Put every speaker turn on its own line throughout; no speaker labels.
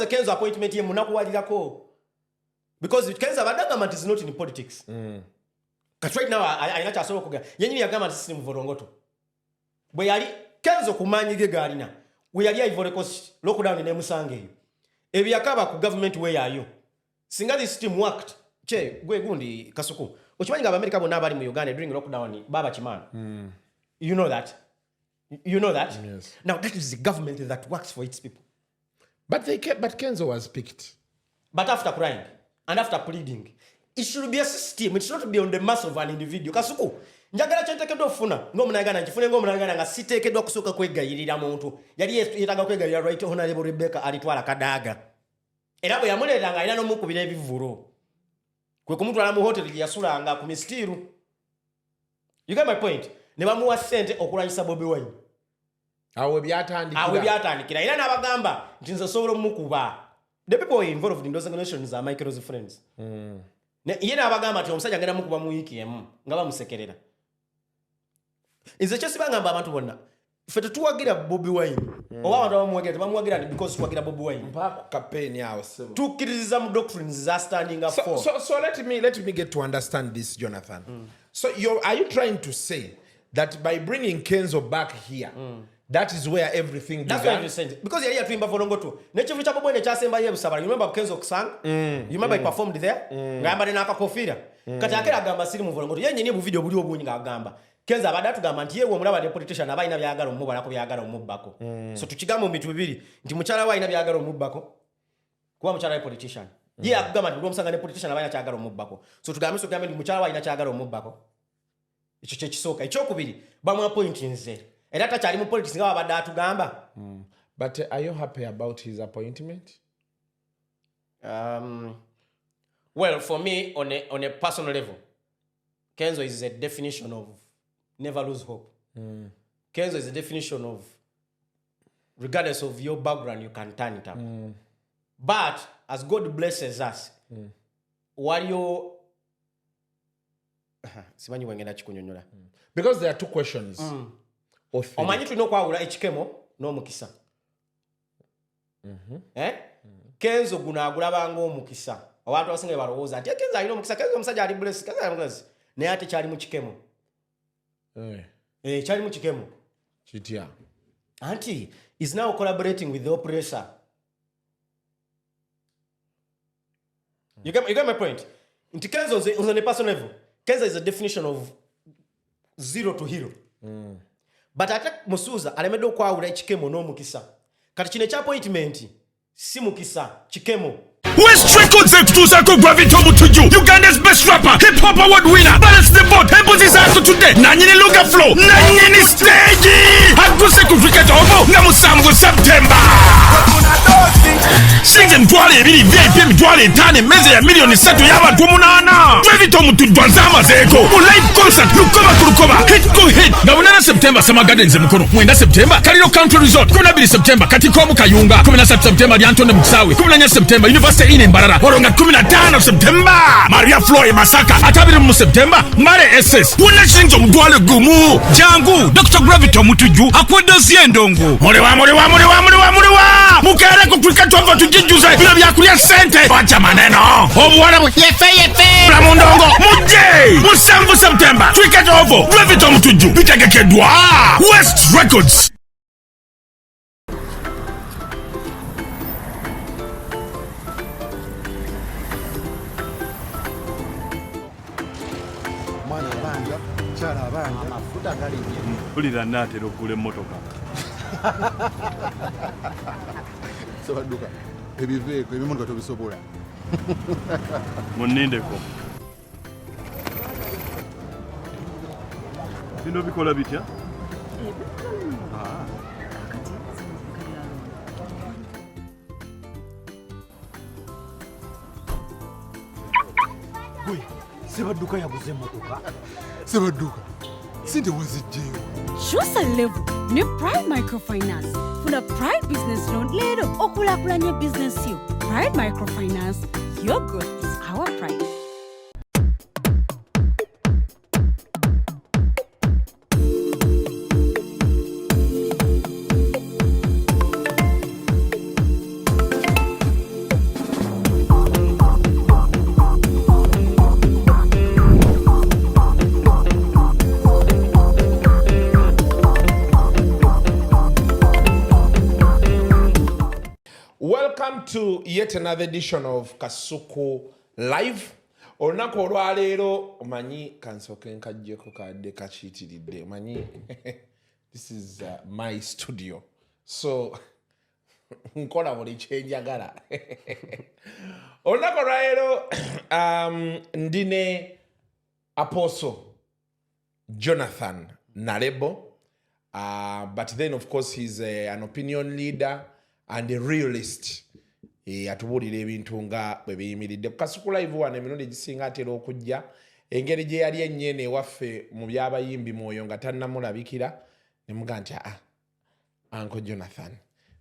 the Kenzo appointment ye munakuwalirako. Because Kenzo abadagama is not in politics. Because right now, I not asobola okuga. Yenyini yagamba system vorongoto. Bwe yali Kenzo kumanyige galina. We yali Ivory Coast lockdown ne musange. Ebiyakaba ku government we yayo. Singa the system worked. Che gwe gundi kasuku. Ochimanyi nga America bonna abali mu Uganda during lockdown baba chimana. You know that? You know that?
Yes.
Now that is the government that works for its people.
But Kenzo was picked.
But after crying and after pleading, it should be a system. It should not be on the mass of an individual. Kasuku, njagala kyentekeddwa ofuna ng'omunagana nkifune ng'omunagana nga siteekeddwa kusooka kwegayirira muntu. Yali yeetaaga kwegayirira Right Honorable Rebecca alitwala kadaaga. Era bwe yamuleetanga alina n'omukubira ebivvulu. Kwe kumutwala mu hoteli gye yasulanga ku mistiru. You get my point? Ne bamuwa ssente okulwanyisa Bobi Wine.
Awe byatandikira. Era n'abagamba nti nze sobola omukuba. The people involved in those organizations are Michael's friends. Ye n'abagamba nti omusajja agenda mukuba mu wiiki emu nga bamusekerera. Nze kyesi bagamba abantu bonna. Ffe tetuwagira Bobi Wine. Oba abantu bamuwagira because tuwagira Bobi Wine. Mpaka campaign yawo.
Tukkiririza mu doctrines za standing up for.
So let me get to understand this, Jonathan. So are you trying to say that by bringing Kenzo back here, that is where everything began?
That's what you're saying. Because you're here to imba Volongoto. Nechivu cha Bobo ne chasemba ye busabala. You remember Kenzo sang? You remember he performed there? Ngamba ne nakakofira. Kati akera agamba siri mu Volongoto. Ye nyine mu video buli obunyi ngagamba. Kenzo abadatu gamba nti yewe omulaba de politician abayina byagala omubala ko byagala omubbako. So tukigamba mu bitu bibiri nti mukyala wa ina byagala omubbako. Kuba mukyala wa politician. Ye akugamba nti omusanga ne politician abayina kyagala omubbako. So tugambe nti mukyala wa ina kyagala omubbako. Ekyo kye kisooka. Ekyokubiri bamu appoint nze. Era takyali mu politics nga babadde atugamba.
But are you happy about his appointment?
Well, for me, on a personal level, Kenzo is a definition of never lose hope. Kenzo is a definition of regardless of your background, you can turn it up. But as God blesses us, what you
because there are two questions.
Omanyi tulina okwawula ekikemo n'omukisa. Kenzo guno agulabanga omukisa. Abantu abasinga balowooza nti Kenzo alina omukisa, Kenzo omusajja ali bless, Kenzo ali bless. Naye ate kyali mu kikemo. Kyali mu kikemo.
Kitya.
Anti is now collaborating with the oppressor. You get my point? Nti Kenzo on a personal level, Kenzo is a definition of zero to hero. But ate musuuza alemedde okwawula ekikemo n'omukisa. Kati kino ekya-appointment si mukisa, kikemo.
West Records X2 Gravity Omutuju, Uganda's best rapper, hip hop award winner, balance the boat, embuzi zatu today, nanyini lunga flow, nanyini stage, aguse ku cricket obo, nga musanvu September. Singe mtwale ebiri VIP mitwale etane meze ya milioni 3 y'abantu 8. Gravity Omutuju nzamazeeko, mu live concert lukoba ku lukoba, hit go hit. Nga 8 September Sama Gardens Mukono, 9 September Kaliro Country Resort, 12 September Katiko Mukayunga, 17 September Lyantonde Musawe, 14 September University ine Mbarara, Oronga 15 September Maria Floyd Masaka, atabiri mu September Mare SS, wona shinzo mtwale gumu, jangu Dr. Gravity Omutuju akwedosie ndongo. Mulewa mukere ku cricket wava tujijuze bila byakulya sente wacha maneno obuwala yefe la mundongo muje musanvu September cricket ovo Gravity Omutuju bitegekedwa West Records.
Ulira natero kule motoka.
Sabaduka. Ebiveeko ebimotoka tobisobola.
Munindeko. Bino bikola bitya?
Gwe, Sabaduka yaguze motoka. Sabaduka. Sinde wazijjeyo.
Shusa level ne Pride Microfinance. Funa Pride Business Loan lero okulakulanya business yo. Pride Microfinance, your growth is our pride.
to yet another edition of Kasuku Live. Olunaku olwaleero omanyi kansooke nkajjeko kadde kakiitiridde omanyi this is my studio so nkola buli kyenjagala. Olunaku olwaleero ndine Apostle Jonathan Nalebo, but then of course he's an opinion leader and a realist. Atubuulira ebintu nga bwe biyimiridde ku Kasuku Live wano emirundi egisinga atera okujja engeri gye yali ennyene ewaffe mu by'abayimbi mwoyo nga tannamulabikira ne muga nti Uncle Jonathan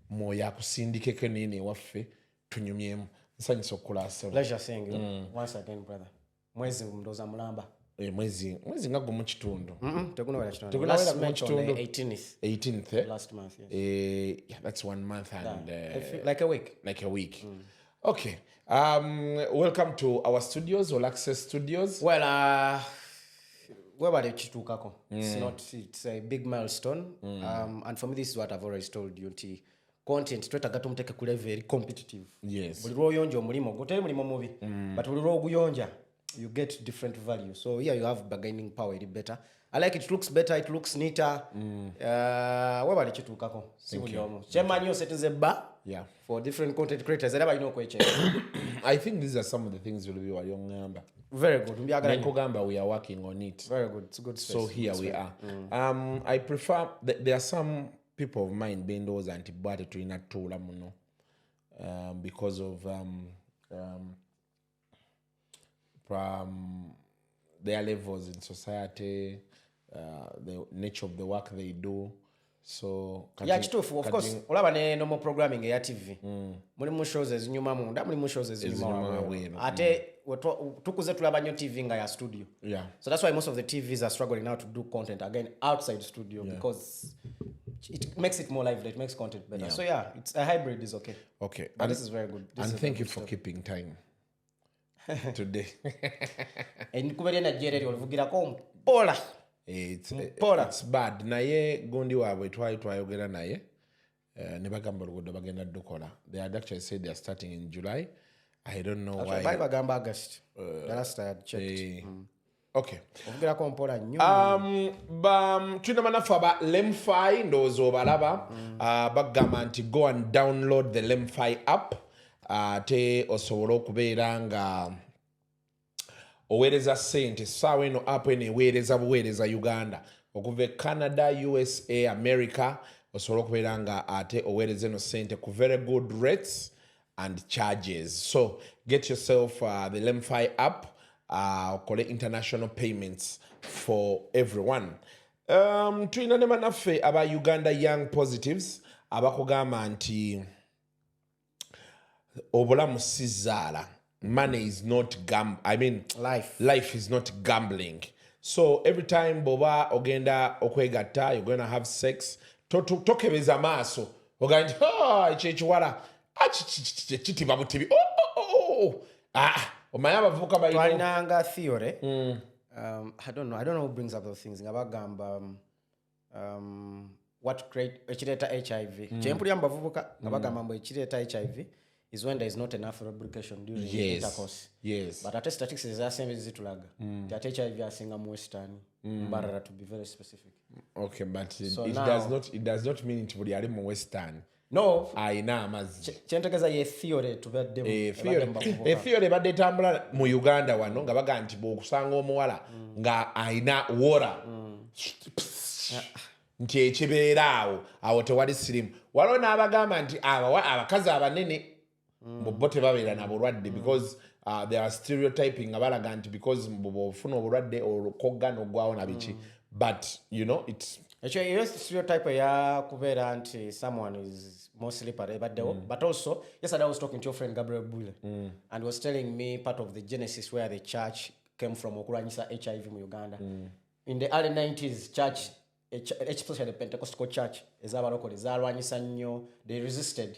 mwoyo akusindikeko nene ewaffe tunyumyemu. Nsanyusa okulaasa.
Pleasure seeing you once again, brother. Mwezi ndoza mulamba.
Mwezi nga gumu kitundu.
Tegunawera kitundu.
Tegunawera
Last
gumu
month on
kitundu.
the 18th.
18th, eh?
Last month, yes.
Yeah, that's 1 month and
like a week.
Like a week. Okay. Welcome to our studios, All Access Studios.
Well, where were chituukako? It's a big milestone. And for me, this is what I've always told you. Content twetaaga tumuteke ku level very competitive.
Yes.
Buli lw'oyonja omulimo gutali mulimo mubi. But buli lw'oguyonja you get different value. So here you have bargaining power eri better. I like it looks better, it looks neater. Where bali kituukako? Si buli omu. Kyemanyi osetinze ba?
Yeah.
For different content creators era balina okwekyeya.
I think these are some of the things you'll be waliongamba.
Very good.
Nekugamba, we are working on it.
Very good. It's a good space.
So here we are. I prefer there are some people of mine being those antibiotic to inatula muno because of their levels in society, the nature of the work they do. So
yeah, kituufu, of course olaba ne normal programming eya TV mulimu shows ezinyuma munda mulimu shows ezinyuma wabweru ate tukuze tulaba nnyo TV nga ya studio.
Yeah.
So that's why most of the TVs are struggling now to do content again outside studio because it makes it more lively, it makes content better. So yeah, it's a hybrid is okay.
Okay.
But this is very good. This
and
is
thank you for keeping time today.
Kubeera Nigeria oluvugirako mpola.
It's bad. Naye gundi waabwe twali twayogera naye ne bagamba oluguudo bagenda dukola. They had actually said they are starting in July. I don't know why.
Bali bagamba August. The last I had checked.
Okay.
Ovugirako mpola nnyo.
Tulina banafu aba Lemfi ndowooza obalaba bagamba nti go and download the Lemfi app ate osobole okubeera nga oweereza ssente ssaawa eno app eno eweereza buweereza Uganda okuva Canada, USA, America osobola okubeera nga ate oweereza eno ssente ku very good rates and charges. So get yourself the Lemfi app okole international payments for everyone. Tulina ne banaffe aba Uganda Young Positives abakugamba nti obulamu si zzaala. Money is not life is not gambling. So every time boba ogenda okwegatta, you're going to have sex, tokebeza maaso ogenda nti ekiwala kitiba butibi omanya abavubuka balina
twalinanga theory. I don't know who brings up those things nga bagamba what create ekireeta HIV kyempulira mu bavubuka nga bagamba mbu ekireeta HIV is when there is not enough lubrication during intercourse.
Yes.
But at statistics is asembe zitulaga that HIV asinga mu western barara to be very specific.
Okay, but
So
it does not mean nti buli ali mu western.
No.
Ayina amazzi.
Kyentegeza ye theory tubaddemu.
Theory badde tambula mu Uganda wano nga baga nti bw'okusanga omuwala nga ayina wora nti ekibeera awo tewali sirimu. Waliwo n'abagamba nti abakazi abanene bo tebabeera na bulwadde because there are stereotyping nga balaga nti because bw'ofuna obulwadde olukogga n'oggwawo na biki. But you know it's
actually yes stereotype ya kubeera nti someone is more slippery but also yesterday I was talking to your friend Gabriel Bule and was telling me part of the genesis where the church came from okulwanyisa HIV mu Uganda. In the early 90s church especially the Pentecostal church ezabalokole zalwanyisa nnyo, they resisted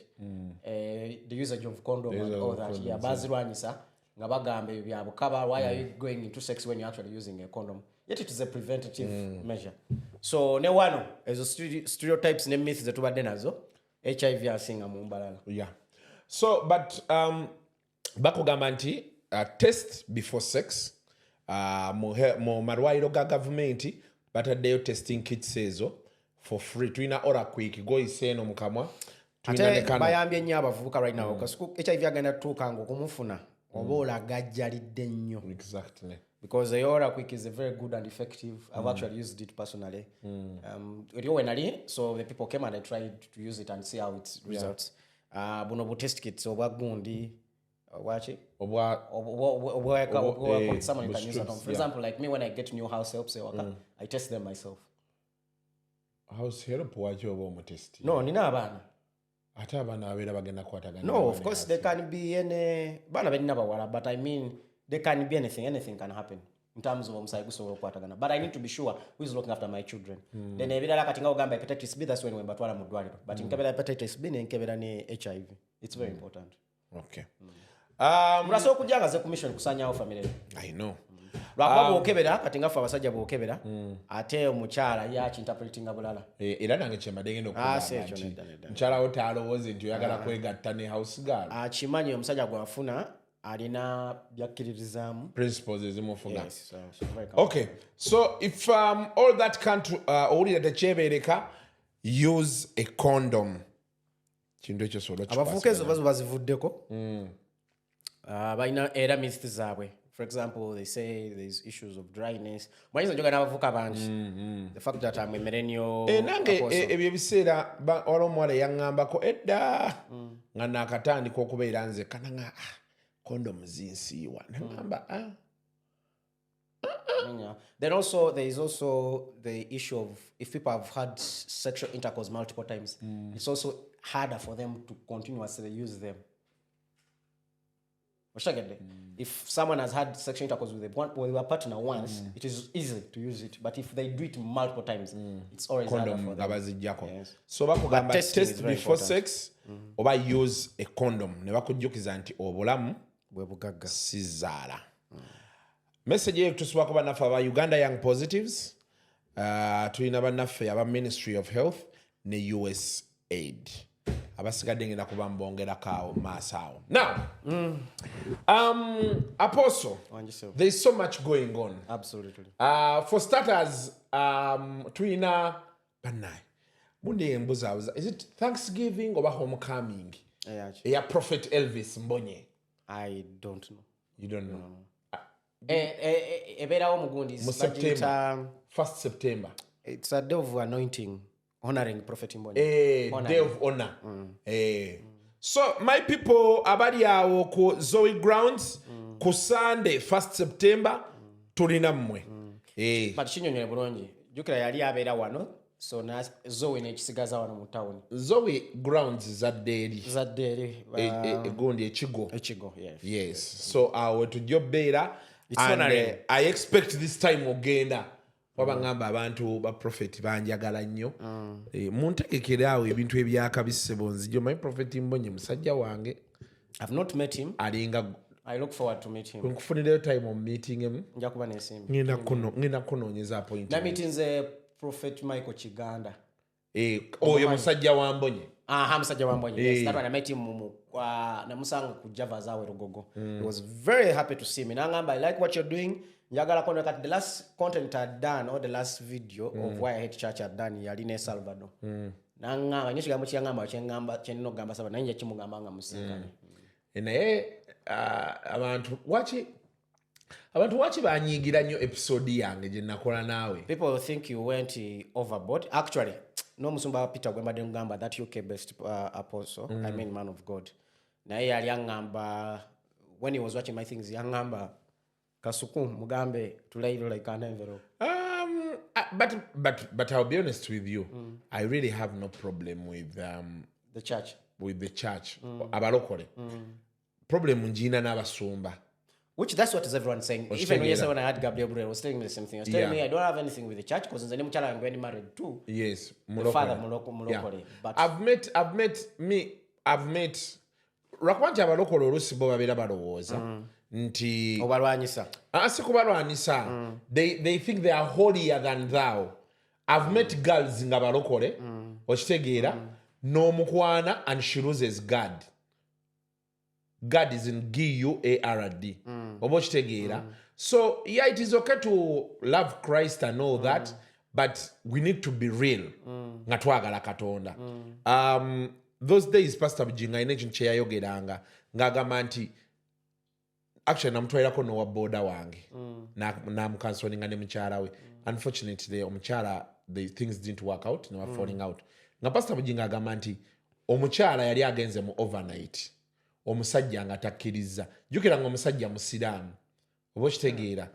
the usage of condom and all that. Yeah, bazirwanyisa nga bagamba bya bukaba, why are you going into sex when you're actually using a condom? Yet it is a preventative measure. So ne wano ezo stereotypes ne myths zetubadde nazo HIV asinga mu mbalala.
Yeah. So but bakugamba nti test before sex mu malwaliro ga gavumenti bataddeyo testing kits ezo for free. Tulina ora quick goyise eno mukamwa.
Ate bayambye nnyo abavubuka right now kasiku HIV agenda tuuka ng'okumufuna oba olagajjalidde nnyo.
Exactly.
Because the Aura Quick is a very good and effective. I've actually used it personally. So the people came and I tried to use it and see how it results. Buno test kits oba gundi wachi someone can use at home. For example, like me when I get new house help I test them myself.
House help wachi oba test?
No, nina abana.
Ate abana abera bagenda kwatagana.
No, of course there can be any bana benina bawala, but I mean there can be anything can happen in terms of omusayiguso okwatagana. But I need to be sure who is looking after my children. Then ebirala kati nga ogamba hepatitis B, that's when we batwala mu ddwaliro. But nkebera hepatitis B nkebera ne HIV. It's very important.
Okay.
Muraso okujanga ze commission kusanyawo family.
I know.
Lwakuba bwokebera kati nga fe abasajja bwokebera ate omukyala yaki interpretinga bulala.
Era nange kyembadde ngenda okugamba mukyala wo taalowooze nti oyagala kwegatta ne house girl.
Akimanyi omusajja gwafuna alina byakkiririzaamu
principles ezimufuga. Okay, so if all that can't owulira tekyebeereka, use a condom. Kintu ekyo sobola
abavubuka ezo bazo bazivuddeko balina era myths zaabwe. For example, they say there's issues of dryness. Mwanyiza njoga n'abavubuka bangi. The fact that I'm a millennial.
Nange ebyo ebiseera waliwo omuwala yaŋŋambako edda nga naakatandika okubeera nze kananga condom zinsiiwa namba
Then also there is also the issue of if people have had sexual intercourse multiple times, it's also harder for them to continuously use them. If someone has had sexual intercourse with a partner once, it is easy to use it. But if they do it multiple times, it's always harder for them.
Yes. So bakugamba test before sex oba use a condom ne bakujjukiza nti obulamu
bwe bugagga
sizaala. Message yetu tusubako bannaffe aba Uganda Young Positives, tulina bannaffe aba Ministry of Health ne USAID. Abasigadde ngenda kuba mbongerako awo maaso awo. Now, Apostle, there is so much going on.
Absolutely.
For starters, tulina bannaye bunde embuzabuza, is it Thanksgiving oba homecoming? Yeah, Prophet Elvis Mbonye.
I don't know.
You don't know?
Eberawo mugundi
September. 1st September.
It's a day of anointing, honoring Prophet Mbonye.
Day of honor. So my people abali awo ku Zoe Grounds ku Sunday 1st September tulina mmwe.
But kinyonyole bulungi. Jukira yali abeera wano. So na Zoe nekisigaza wano mu town.
Zoe Grounds zadde eri. Egundi ekigo. Yes. So awo tujobera and I expect this time ogenda. Wabangamba abantu ba prophet banjagala nnyo. Muntegekera awo ebintu ebyakabise bonzijo. My prophet Mbonye musajja wange.
I've not met him.
Alinga
I look forward to meet him.
Kunkufunira time of meeting him.
Nja kuba nesimbi.
Ngina kunoonyeza appointment.
Na meetinze Prophet Michael Chiganda.
Oyo musajja wa Mbonye.
Musajja wa Mbonye. Yes, that one I met him na musanga ku Java zawe Rugogo. He was very happy to see me. Nangamba, I like what you're doing. Njagala kono kati the last content I'd done or the last video of why I hate church I'd done yali ne Salvador. Nangamba nyikigambo kyangamba kyenno gamba saba nanje kimugamba nga musingane.
Naye abantu wachi banyigira nnyo episode yange gye nakola naawe.
People think you went overboard. Actually, no musumba Peter Gwembade ngamba that UK best apostle, I mean man of God. Naye yali angamba when he was watching my things yangamba Kasuku mugambe tulairo like an envelope.
But I'll be honest with you. I really have no problem with
the church.
With the church. Abalokole. Problem njina n'abasumba.
Which that's what is everyone saying. Even when I had Gabriel Burel was telling me the same thing. He was telling me I don't have anything with the church because nzani muchala I'm getting married too.
Yes,
the father mulokole. But
I've met Rakwanja abalokole olusi bo babera balowooza nti
obalwanyisa.
Si kubalwanyisa. They think they are holier than thou. I've met girls nga balokole okitegeera n'omukwana and she loses God. God is in G-U-A-R-D. Oba okitegeera. So yeah, it is okay to love Christ and all that, but we need to be real. Nga twagala Katonda. Those days Pastor Bujinga ine ekintu kye yayogeranga ng'agamba nti actually namutwalirako n'owa boda wange namukansoninga ne mukyala we. Unfortunately omukyala the things didn't work out, they were falling out. Nga Pastor Bujinga agamba nti omukyala yali agenze mu overnight, omusajja nga takkiriza. Jjukira nga omusajja musiraamu. Oba okitegeera.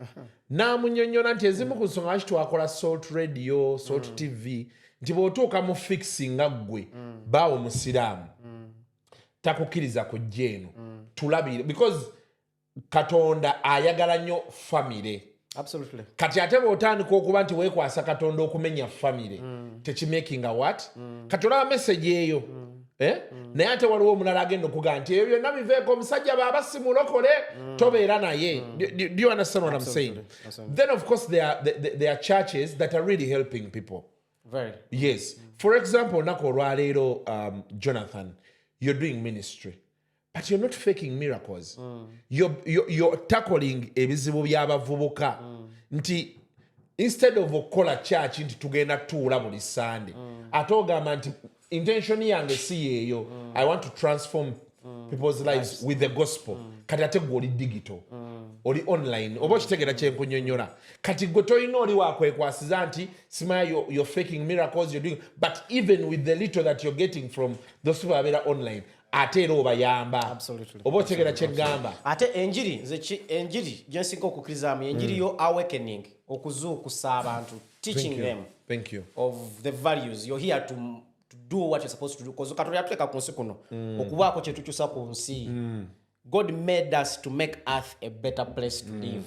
N'amunnyonnyola nti ezimu ku nsonga lwaki twakola Salt Radio, Salt TV, nti bw'otuuka mu fixi nga ggwe baawo musiraamu takukkiriza kujja eno tulabire, because Katonda ayagala nnyo famire.
Absolutely.
Kati ate bw'otandika okuba nti weekwasa Katonda okumenya famire tekimakinga what? Kati olaba message eyo naye ate waliwo omulala agenda okugaa nti ebyo byonna biveeko omusajja baaba simulokole tobeera naye. Do you understand what I'm saying? Then of course there are churches that are really helping people.
Very.
Yes. For example, nako olwaleero Jonathan, you're doing ministry, but you're not faking miracles. You're tackling ebizibu by'abavubuka. Nti instead of okukola church nti tugenda tuula buli Sunday, ate ogamba nti intention yange si yeeyo. I want to transform people's lives with the gospel. Kati ate gwe oli digital, oli online. Oba okitegeera kye nkunnyonnyola. Kati gwe tolina oli wakwekwasiza nti simanya you're faking miracles, you're doing, but even with the little that you're getting from those people abeera online, ate era obayamba.
Absolutely.
Oba otegeera kye ngamba.
Ate enjiri gye nsinga okukkirizamu enjiri yo awakening, okuzuukusa abantu, teaching them of the values. You're here to do what you're supposed to do. Because Katonda yatuteeka ku nsi kuno okubaako kye tukyusa ku nsi. God made us to make earth a better place to live.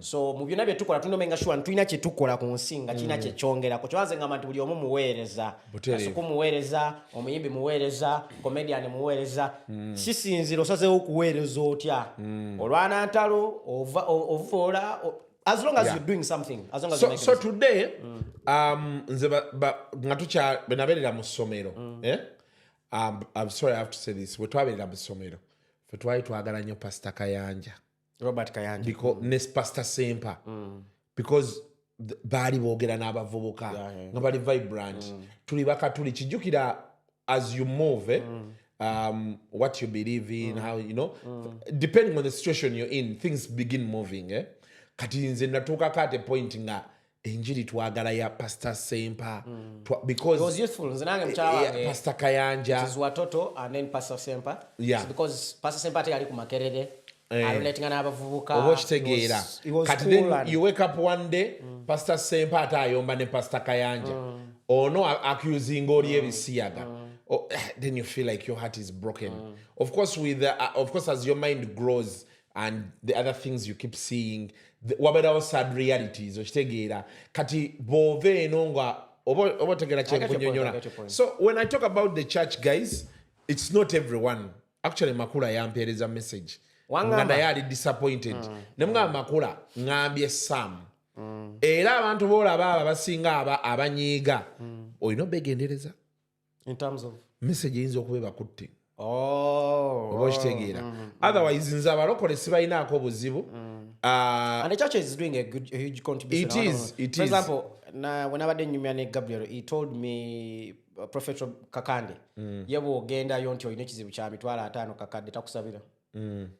So mu byonna bye tukola tunomenga sure tulina kye tukola ku nsi nga kirina kye kyongerako. Kyobanze ngamba nti buli omu muweereza. Kasuku muweereza, omuyimbi muweereza, comedian muweereza. Kisinzira osazeewo okuweereza otya. Olwana ntalo, ovoola, as long as you're doing something, as long as you're making
so today nze nga tukyabenaberera mu ssomero. I'm sorry I have to say this. We twaberera mu ssomero. Fe twali twagala nnyo Pastor Kayanja.
Robert Kayanja.
Because ne Pastor Sempa. Because baali boogera n'abavubuka nga bali vibrant. Tuli bakatuli kijjukira as you move what you believe in, how you know, depending on the situation you're in, things begin moving. Kati nze natuukako at a point nga enjiri twagala ya Pastor Sempa because
it was useful. Nze nange mkyala wange
Pastor Kayanja
is Watoto and then Pastor Sempa.
Yeah.
So because Pastor Sempa ate yali ku Makerere relating n'abavubuka.
Oba okitegeera. Kati then you wake up one day Pastor Sempa ate ayomba ne Pastor Kayanja. Ono accusing oli ebisiyaga. Then you feel like your heart is broken. Of course as your mind grows and the other things you keep seeing, wabeerawo sad realities okitegeera. Kati bw'ova eno nga oba otegeera kye nkunyonnyola. So when I talk about the church, guys, it's not everyone. Actually Makula yampeereza message nga naye ali disappointed. Ne mugamba Makula ngambye Sam era abantu boolaba abo abasinga abanyiiga olina obegendereza
in terms of
message eyinza okuba ebakutte. Oba okitegeera. Otherwise nze abalokole sibalinaako buzibu.
And the church is doing a huge contribution.
It
For
is.
example, when I was in Gabriel, he told me, Prophet Kakande, yebo ogenda yonti oyine ekizibu kya mitwalo 5 kakadde takusabira.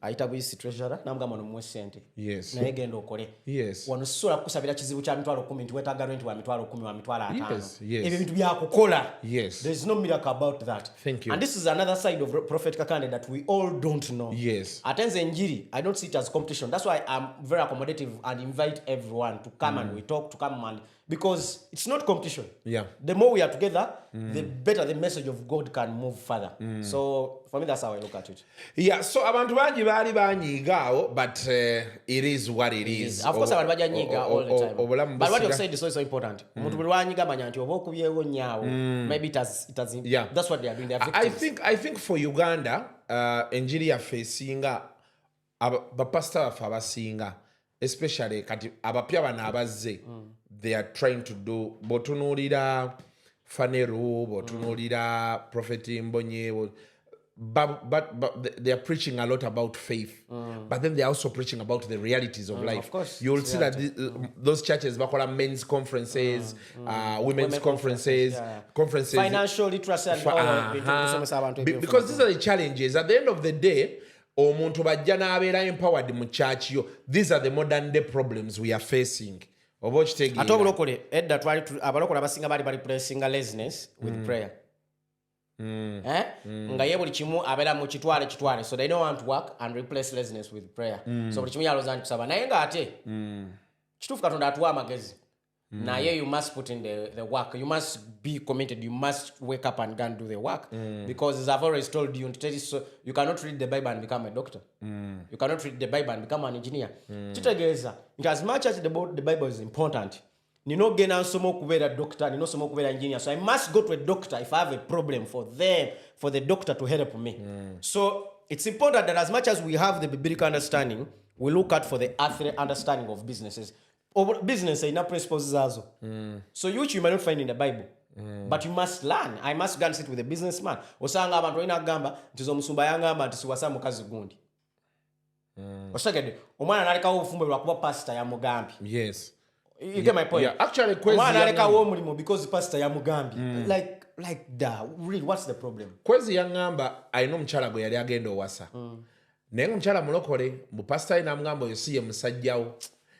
Ayita buyisi treasurer namugamba nomwe sente.
Yes.
Naye genda okole.
Yes.
Wano sola kusabira kizibu kya mitwalo 10 nti wetaaga rent wa mitwalo 10 wa mitwalo 5.
Yes. Yes.
Ebyo bintu bya kukola.
Yes.
There is no miracle about that.
Thank you.
And this is another side of Prophet Kakande that we all don't know.
Yes.
Atenze njiri, I don't see it as competition. That's why I'm very accommodative and invite everyone to come and we talk, to come and because it's not competition.
Yeah.
The more we are together, the better the message of God can move further. So for me, that's how I look at it.
Yeah, so abantu bangi baali banyiigaawo, but it is what it is.
Of course, abantu banyiiga all the time. But what you said is also important. Omuntu buli wanyiiga manya nti oba okubyewo nyaawo, maybe it has
yeah.
That's what they are doing. They are victims.
I think for Uganda, enjiri yaffe esinga bapasita baffe abasinga, especially kati abapya bano abazze, they are trying to do botunuulira Faneru, botunuulira Prophet Mbonye, but they are preaching a lot about faith, but then they are also preaching about the realities of life.
Of course,
you'll see that those churches, bakola men's conferences, women's conferences, conferences,
financial literacy, and
because these are the challenges. At the end of the day, omuntu bajja n'abeera empowered mu church yo. These are the modern day problems we are facing. Ate
obulokole edda twali abalokole abasinga bali pressing laziness with prayer. Nga ye buli kimu abeera mu kitwale, so they don't want to work and replace laziness with prayer. So buli kimu yaloza nti kusaba naye nga ate kituufu Katonda atuwa amagezi. Naye you must put in the work. You must be committed. You must wake up and go and do the work. Because as I've always told you, so you cannot read the Bible and become a doctor. You cannot read the Bible and become an engineer. As much as the Bible is important, nino gena nsomo okubeera doctor, nino somo okubeera engineer. So I must go to a doctor if I have a problem for the doctor to help me. So it's important that as much as we have the biblical understanding, we look at for the earthly understanding of businesses. Business ina principles zazo. So which you might not find in the Bible. But you must learn. I must go and sit with a businessman. Osanga abantu ina gamba ntizo musumba yangamba ntisiwasa mukazi gundi. Osagede omwana naleka obufumbo lwakuba pastor ya mugambi.
Yes.
You get my point?
Yeah, actually kwezi
omwana naleka omulimo because pastor ya mugambi. Like that. Really, what's the problem?
Kwezi yangamba ayina omukyala gwe yali agenda owasa. Naye omukyala mulokole mu pastor ina mugamba yosiye musajjawo.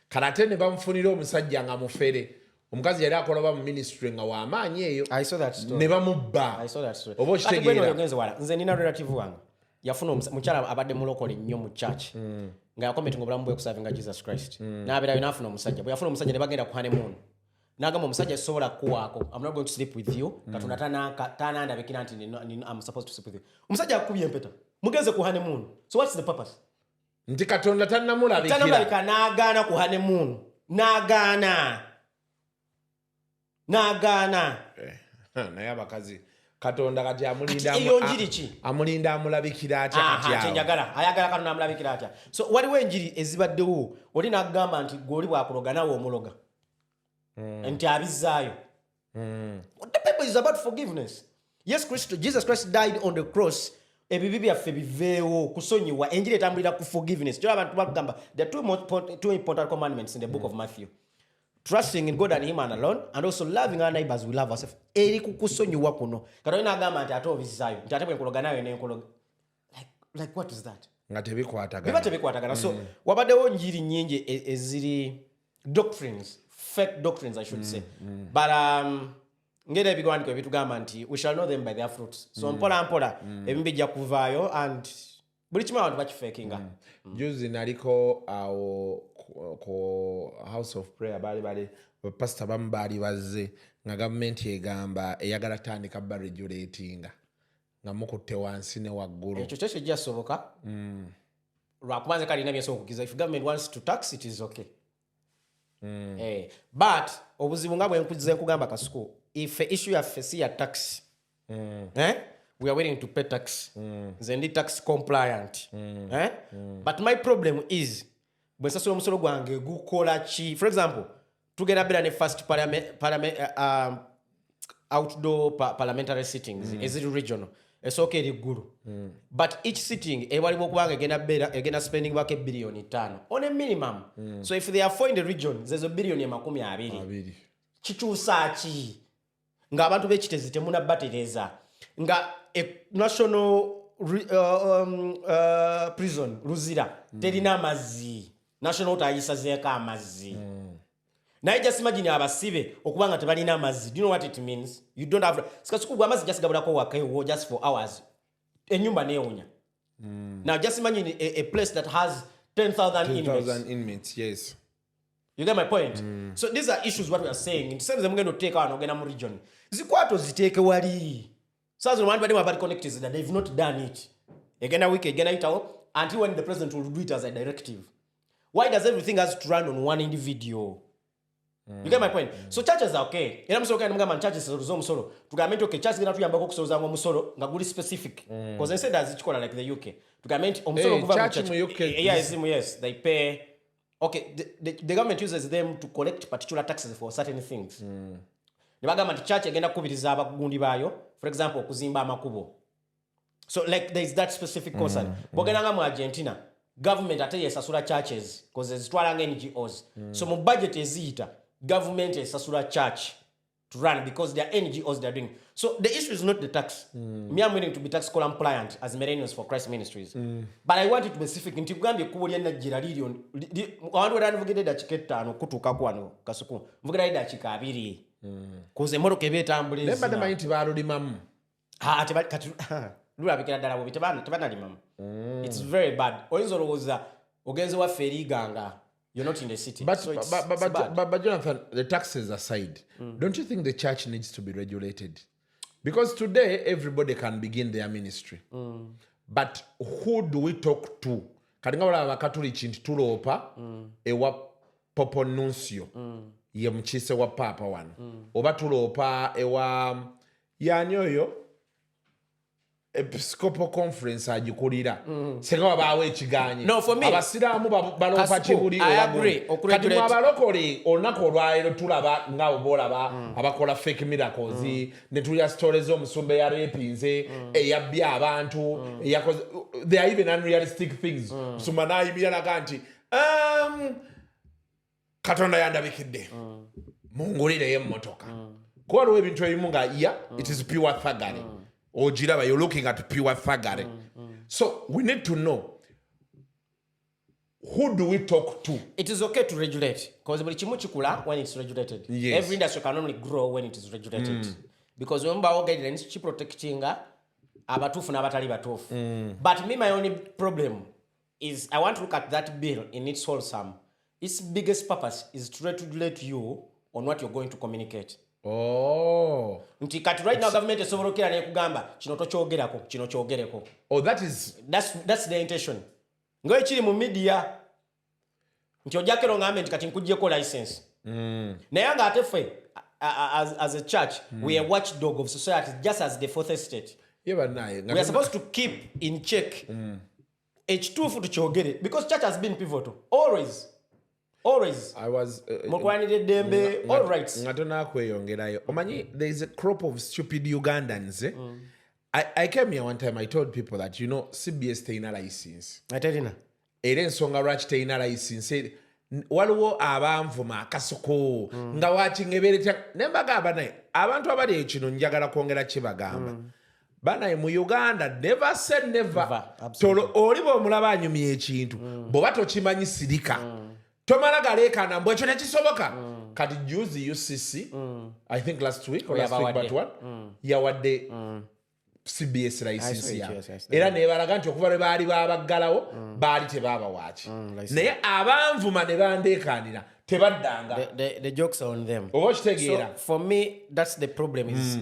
Karate ne bamufunira omusajja nga mufere. Omukazi yali akola mu ministry nga w'amaanyi eyo.
I saw that story.
Ne bamubba.
I saw that story.
Oba okitegeera.
Ogenze wala. Nze nina relative wange. Yafuna omukyala abadde mulokole nnyo mu church. Nga yakometinga obulamu bwe kusavinga Jesus Christ. N'abeerayo n'afuna omusajja. Bwe yafuna omusajja ne bagenda ku honeymoon. N'agamba omusajja sobola kuwaako. I'm not going to sleep with you. Katonda tanandabikira nti I'm supposed to sleep with you. Omusajja akubye empeta. Mugenze ku honeymoon. So what's the purpose?
Nti Katonda tannamulabikira.
Tannamulabika n'agaana ku honeymoon. N'agaana.
Naye abakazi Katonda kati amulinda amulabikira atya kati awo.
Ayagala Katonda amulabikira atya. So waliwo enjiri ezibaddewo oli n'agamba nti gw'oli bwakuloga nawe omuloga. Nti abizzaayo. The Bible is about forgiveness. Jesus Christ died on the cross. Ebibi byaffe biveewo kusonyiwa enjiri etambulira ku forgiveness. Kyo abantu bagamba there are two important commandments in the book of Matthew. Trusting in God and him and alone, and also loving our neighbors we love ourselves. Eri ku kusonyiwa kuno. Katonda agamba nti ate obizzaayo. Nti ate bwe nkologa nawe ne nkologa. Like what is that?
Nga tebikwatagana.
Biba tebikwatagana. So wabaddewo njiri nnyingi eziri doctrines, fake doctrines I should say. But ngera ebiwandiiko ebitugamba nti we shall know them by their fruits. So mpola ebimu bijja kuvaayo and buli kimu abantu bakifakinga.
Juzi naliko awo ko house of prayer bali pastor bamu bali bazze nga government egamba eyagala tandika regulatinga nga mukutte wansi ne waggulu.
Ekyo kyekyo jasoboka. Lwakubanza kali na byeso okukiza. If government wants to tax it is okay. But obuzibu nga bwe nkuzize nkugamba kasuku. If issue ya fesi ya tax, we are willing to pay tax. Zendi tax compliant. But my problem is, when sasula musolo gwange gukola chi. For example, together bera ne first outdoor parliamentary sittings, is it regional? It's okay riguru. But each sitting, waliwo kubanga egenda spending wake $1 billion on a minimum. So if they are 4 in the region, there's $1 billion makumi abiri. Chichusa chi. Nga abantu b'ekitezi temuna batereza. Nga national prison Ruzira terina amazzi. National tayisazeeka amazzi. Naye just imagine abasibe okubanga tebalina amazzi. Do you know what it means? You don't have sikasukugwa amazzi just gabulako wakayo just for hours. Enyumba neewunya. Now just imagine a place that has 10,000
inmates. Yes.
You get my point? So these are issues what we are saying. In terms of going to take our Ogena region. Zikwato ziteke wali. So as one body about connected that they've not done it. Again a week, again it out until when the president will do it as a directive. Why does everything has to run on one individual? You get my point? So churches are okay. Era musoro kandi mugamba churches zo musoro. Tugamenti okay churches gina tuyamba ko kusoza ngo musoro nga guli specific. Because instead as it like the UK. Tugamenti omusoro kuva mu church. Yes, they pay. Okay, the government uses them to collect particular taxes for certain things. Nebagamba nti church egenda kubiriza abagundi bayo, for example, okuzimba amakubo. So like there's that specific concern. Bogenda mu Argentina, government ate yesasula churches because ezitwalanga NGOs. So mu budget eziyita, government esasula church to run because they are NGOs they're doing. So the issue is not the tax. Me, I'm willing to be tax compliant as Millennials for Christ Ministries. But I want it to be specific. Nti kugambye kuwulya na jiralirio. Abantu badandivugide dachiketa no kutuka kwano kasuku. Mvugida ida chikabiri. Koze moro kebeta ambulezi.
Lemba de mayinti balulimamu.
Lula bikira dala bobi tebana limamu. It's very bad. Oyinza olowooza ogenze wa feriganga. You're not in the city.
But,
so
but Jonathan, the taxes aside, don't you think the church needs to be regulated? Because today, everybody can begin their ministry. But who do we talk to? Kadinga wala Catholic in Tulopa, ewa Popo Nuncio, ye mchise wa Papa one. Oba Tulopa, ewa yanyoyo, Episcopal Conference ajikulira. Seka bawe ekiganyi.
No, for me.
Abasiramu balopa chibuli.
I agree.
Kati mwabalokole olunako olwaliro tulaba nga obolaba abakola fake miracles ne tulya stories omusumba ya repinze eyabbya abantu they are even unrealistic things. Musumba nayibira naga nti Katonda yandabikidde. Mungulire emmotoka. Ko waliwo ebintu ebimu nga it is pure thuggery. Ojiraba, you're looking at pure thuggery. So we need to know, who do we talk to?
It is okay to regulate because when it's regulated.
Yes.
Every industry can only grow when it is regulated. Because when our guidelines keep protecting abatufu na abatali batufu. But me, my only problem is I want to look at that bill in its whole sum. Its biggest purpose is to regulate you on what you're going to communicate.
Oh.
Nti kati right now government is overlooking and kugamba kino tochogerako kino chogereko.
Oh, that's
the intention. Ngoye chiri mu media. Nti ojakero ngambe nti kati nkujjeko license. Na yanga atefe as a church we are watchdog of society just as the fourth estate.
Yeah, but now
we are supposed to keep in check H2 for tuchogere because church has been pivotal always.
I was
Mokwanire dembe all rights.
Ngatona kweyongerayo. Omanyi there is a crop of stupid Ugandans. I came here one time, I told people that CBS teina license.
Aterina.
Era ensonga lwaki teina license waliwo abanvuma akasuko nga wakingebereta nembagamba naye abantu abali ekino njagala kwongera kibagamba. Banaye mu Uganda never said never. Tolo olibo omulaba anyumye ekintu boba tokimanyi sirika. Tomala galekana mbwe ekyo nekisoboka. Kati juzi UCC I think last week or last week but what yawadde CBS license ya. Era ne balaga nti okuva lwe baali babaggalawo baali tebaba waaki. Naye abanvuma ne bandeekanira tebaddanga.
The jokes are on them.
So
for me that's the problem is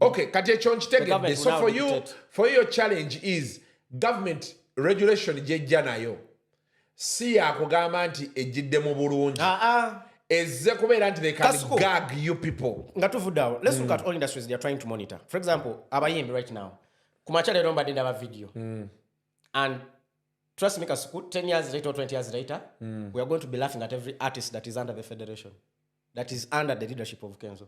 okay, kati ekyo nkitegedde. So for your challenge is government regulation jejja nayo si yakugamba nti ejjidde mu bulungi. Ezze kubeera nti they can gag you people.
Ngatuvudawo. Let's look at all industries they are trying to monitor. For example, abayimbi right now. Kumacha lero mbadde ndaba video. And trust me, Kasuku, 10 years later or 20 years later, we are going to be laughing at every artist that is under the federation. That is under the leadership of Kenzo.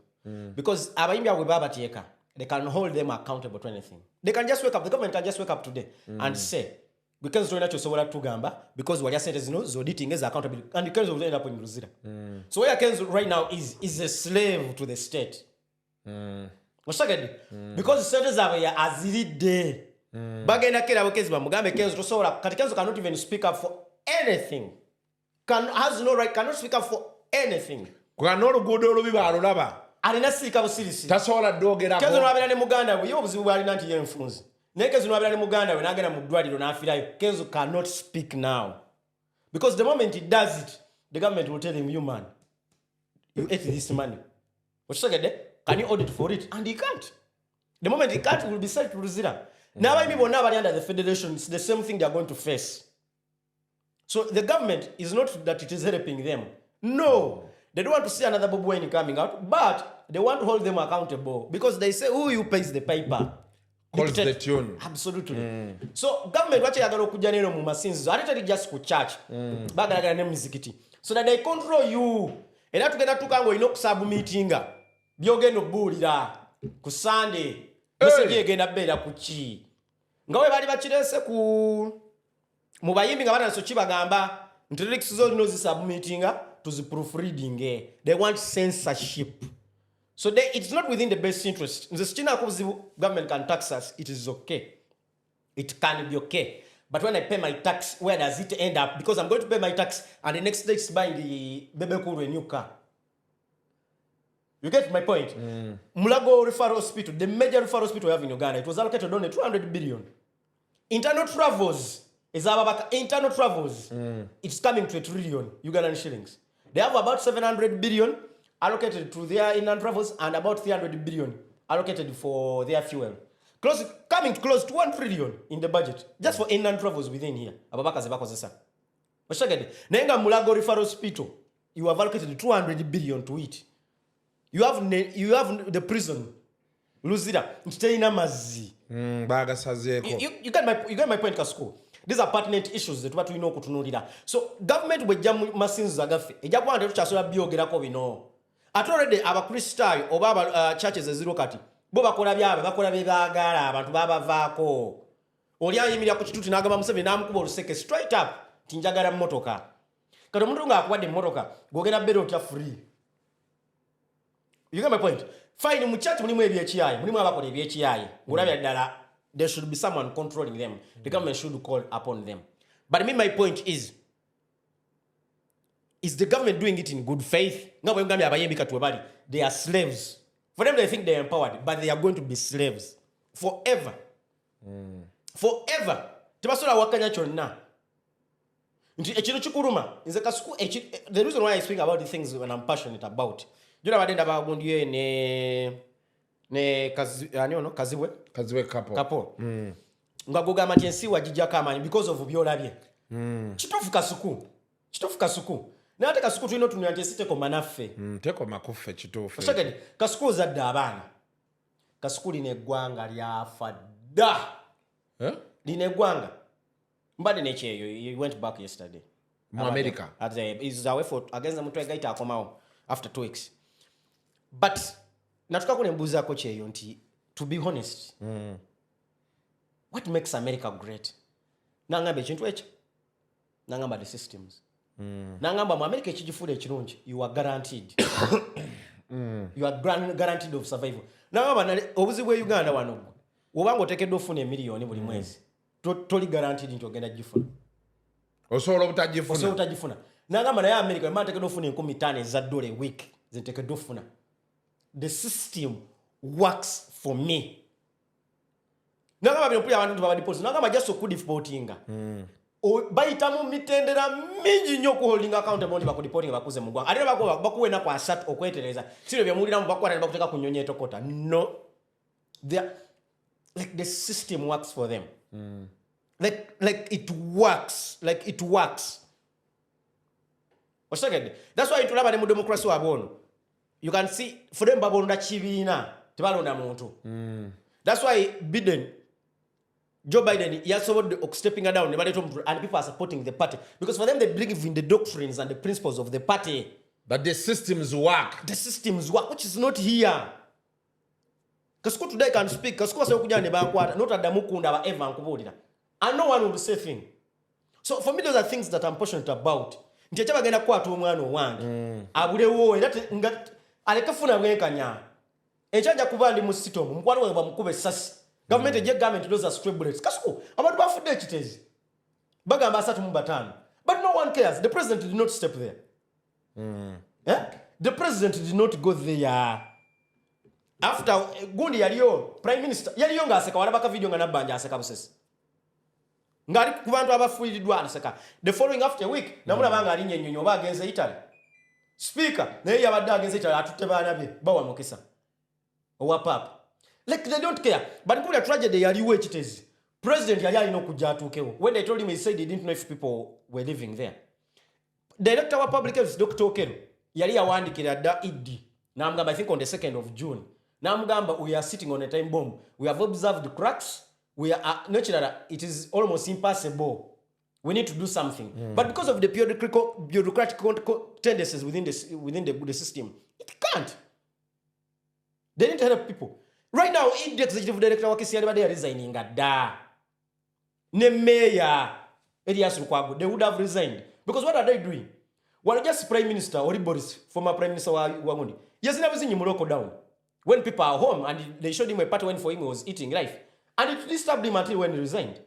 Because abayimbi awe they can hold them accountable to anything. They can just wake up, the government can just wake up today and say, because Kenzo inachosobola tugamba because wali asente zino zoditing is accountability and Kenzo will end up in Luzira. So where Kenzo right now is a slave to the state. Because the state are azilide. Bagenda kera bokezi bamugambe Kenzo tosobola kati Kenzo cannot even speak up for anything. Has no right, cannot speak up for anything.
Kwa n'oluguudo olubi baalulaba.
Alina sirika busirisi.
Tasobola ddogerako.
Kenzo n'abeera ne muganda we ye obuzibu bwalina nti yenfunzi. Kenzo n'abeera ne muganda we n'agenda mu ddwaliro n'afiirayo. Kenzo cannot speak now. Because the moment he does it, the government will tell him, you man, you ate this money. Can you audit for it? And he can't. The moment he can't, he will be sent to Luzira. Now I mean, now under the federation, it's the same thing they are going to face. So the government is not that it is helping them. No. They don't want to see another Bob Wine coming out, but they want to hold them accountable because they say, who you pays the paper?
Calls the tune.
Absolutely. So government wache yagala okujja neno mu masinzizo ate just ku church bagalagala ne muzikiti so that they control you. Era tugenda tukango ino kusabu meetinga byogenda obuulira ku Sunday message egenda bera ku ki ngawe bali bakirese ku mu bayimbi nga banaso kibagamba nti lyrics zo no submittinga to the proofreading. They want censorship. So it's not within the best interest. The China government can tax us. It is okay. It can be okay. But when I pay my tax, where does it end up? Because I'm going to pay my tax and the next day is buying the baby cool a new car. You get my point? Mulago Referral Hospital, the major referral hospital we have in Uganda, it was allocated only 200 billion. Internal travels is internal travels. It's coming to 1 trillion Ugandan shillings. They have about 700 billion allocated to their internal travels and about 300 billion allocated for their fuel. Coming close to 1 trillion in the budget just for internal travels within here. Ababaka zebakozesa. Oshagede. Nenga Mulago Referral Hospital, you have allocated 200 billion to it. You have the prison. Luzira. Nchiteina mazi.
Baga sazeko.
You get my point, Kasuko. These are pertinent issues that what we know kutunulira. So government wejja masinzi zagafe. Ejja kwanda tuchasola byogerako bino. Already abakristayo oba aba churches eziro kati. Bo bakola byabagala abantu babavaako. Oli ayimirira ku kituti n'agamba Museveni n'amukuba oluseke straight up tinjagala mmotoka. Kati omuntu ng'akuwadde mmotoka gwogera bero otya free. You get my point? Fine, mu church mulimu ebyekiyayi, mulimu abakola ebyekiyayi. Ngulabya ddala there should be someone controlling them. The government should call upon them. But my point is the government doing it in good faith? Nga bwe ngambye abayimbi kati webali, they are slaves. For them they think they are empowered, but they are going to be slaves forever. Forever. Tebasobola wakanya kyonna. Nti ekintu kikuluma, nze Kasuku, the reason why I speak about the things when I'm passionate about. Jura badenda bagundiye ne Kazibwe couple. Nga gogama nti wajija kama because of byolabye. Kitofu Kasuku. Na ate Kasuku tulino tunywa nti siteko manaffe.
Teko makufe kitofu.
Osagede Kasuku zadde abaana. Kasuku line eggwanga lyafa dda. Line eggwanga. Mbadde nekyeyo, he went back yesterday.
Mu America.
He's away for against the mutwe gaita akomawo after 2 weeks. But natuka kunembuuzako kyeyo nti to be honest, what makes America great? Nangamba ekintu ekyo. Nangamba the systems. Nangamba mu America ekigifuula ekirungi, you are guaranteed. You are guaranteed of survival. Nangamba obuzibu bwe Uganda wano obanga oteekeddwa ofuna emiliyoni buli mwezi toli guaranteed nti ogenda gifuna.
Osobola obutagifuna. Nangamba naye America emala teekeddwa ofuna $5,000 eza dola a week zenteekeddwa ofuna. The system works for me. Nangamba bino pulira abantu babadipoti. Nangamba just okudipotinga. Bayitamu mitendera mingi nnyo okuholdinga accountable ndi bakudipotinga bakuze mu ggwanga. Ate bakuwena kwa asatu okwetereza. Siro byemuwuliramu bakwata ne bakuteeka ku nnyonyi etokota. No. Like the system works for them. Like it works. Osagede. That's why tulaba ne mu democracy wabono. You can see for them babonda kibiina tebalonda muntu. That's why Joe Biden is stepping down and people are supporting the party because for them they believe in the doctrines and the principles of the party. But the systems work.
Which is not here. Kasuku today can speak. Kasuku asa okuja ne bakwata not adamu kunda ba Eva nkubulira. And no one will say thing. So for me those are things that I'm passionate about. Nti kyabagenda kwata omwana owange. Abulewo era alekafuna bwenkanya. Ekyajja kuba ndi mu sitomu mukwano we bamukube sasi. Government those are stray bullets. Kasuku abantu bafudde ekitezi. Bagamba 35. But no one cares. The president did not step there. The president did not go there. After gundi yaliyo prime minister yaliyo ngaseka walabaka video nga nabanja aseka busesi. Ngari ku bantu abafuiridwa aseka. The following after week namula banga alinye nyonyo bagenze Italy. Speaker naye yabadde agenze Italy atutte baana be bawa mukisa. Owa papa. Like they don't care. But kuna tragedy yaliwe ekitezi. President yali alina okujja atuukewo. When they told him, he said he didn't know if people were living there. Director wa Public Health Dr. Okero yali yawandikira dda Idi. Namugamba I think on the 2nd of June. Namugamba we are sitting on a time bomb. We have observed cracks. We are naturally it is almost impossible. We need to do something. But because of the bureaucratic tendencies within the system, it can't. They need to help people. Right now, the executive director wa KCR bade resigning da. ne mayor Elias Lukwago, they would have resigned. Because what are they doing? Well, just Prime Minister or Boris, former Prime Minister Wangundi, he has never seen Morocco down. When people are home and they showed him a part when for him he was eating life. And it disturbed him until when he resigned.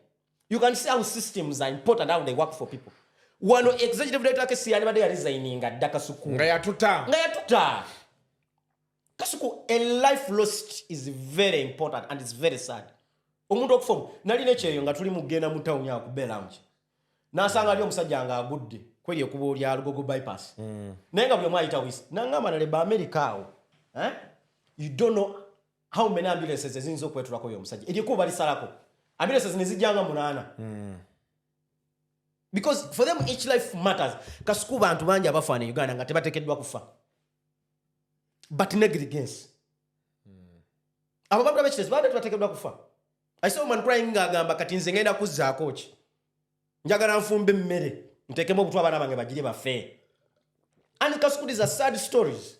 You can see how systems are important, how they work for people. One executive director can see anybody resigning at Dakasuku.
Ngaya tuta.
Kasuku, a life lost is very important and it's very sad. Omuntu okufom nali necheyo nga tuli mugenda mu town ya kubela nje. Nasanga ali omusajja nga agudde kweli okubo lya Lugogo bypass. Nenga buli mwaita wisi. Nangama na leba America awo. You don't know how many ambulances zinzo kwetulako yo omusajja. Eriko bali salako. Ambulances nizijanga munana. Because for them each life matters. Kasuku bantu banja abafana Uganda nga tebatekeddwa kufa. But negligence. Abababula bechitezi bade tubatekeddwa kufa. I saw man crying ngagamba kati nze ngenda kuzzaako ki. Njagala nfumbe mmere. Ntekemo obutwa abana bange bagire bafe. And Kasuku, these are sad stories.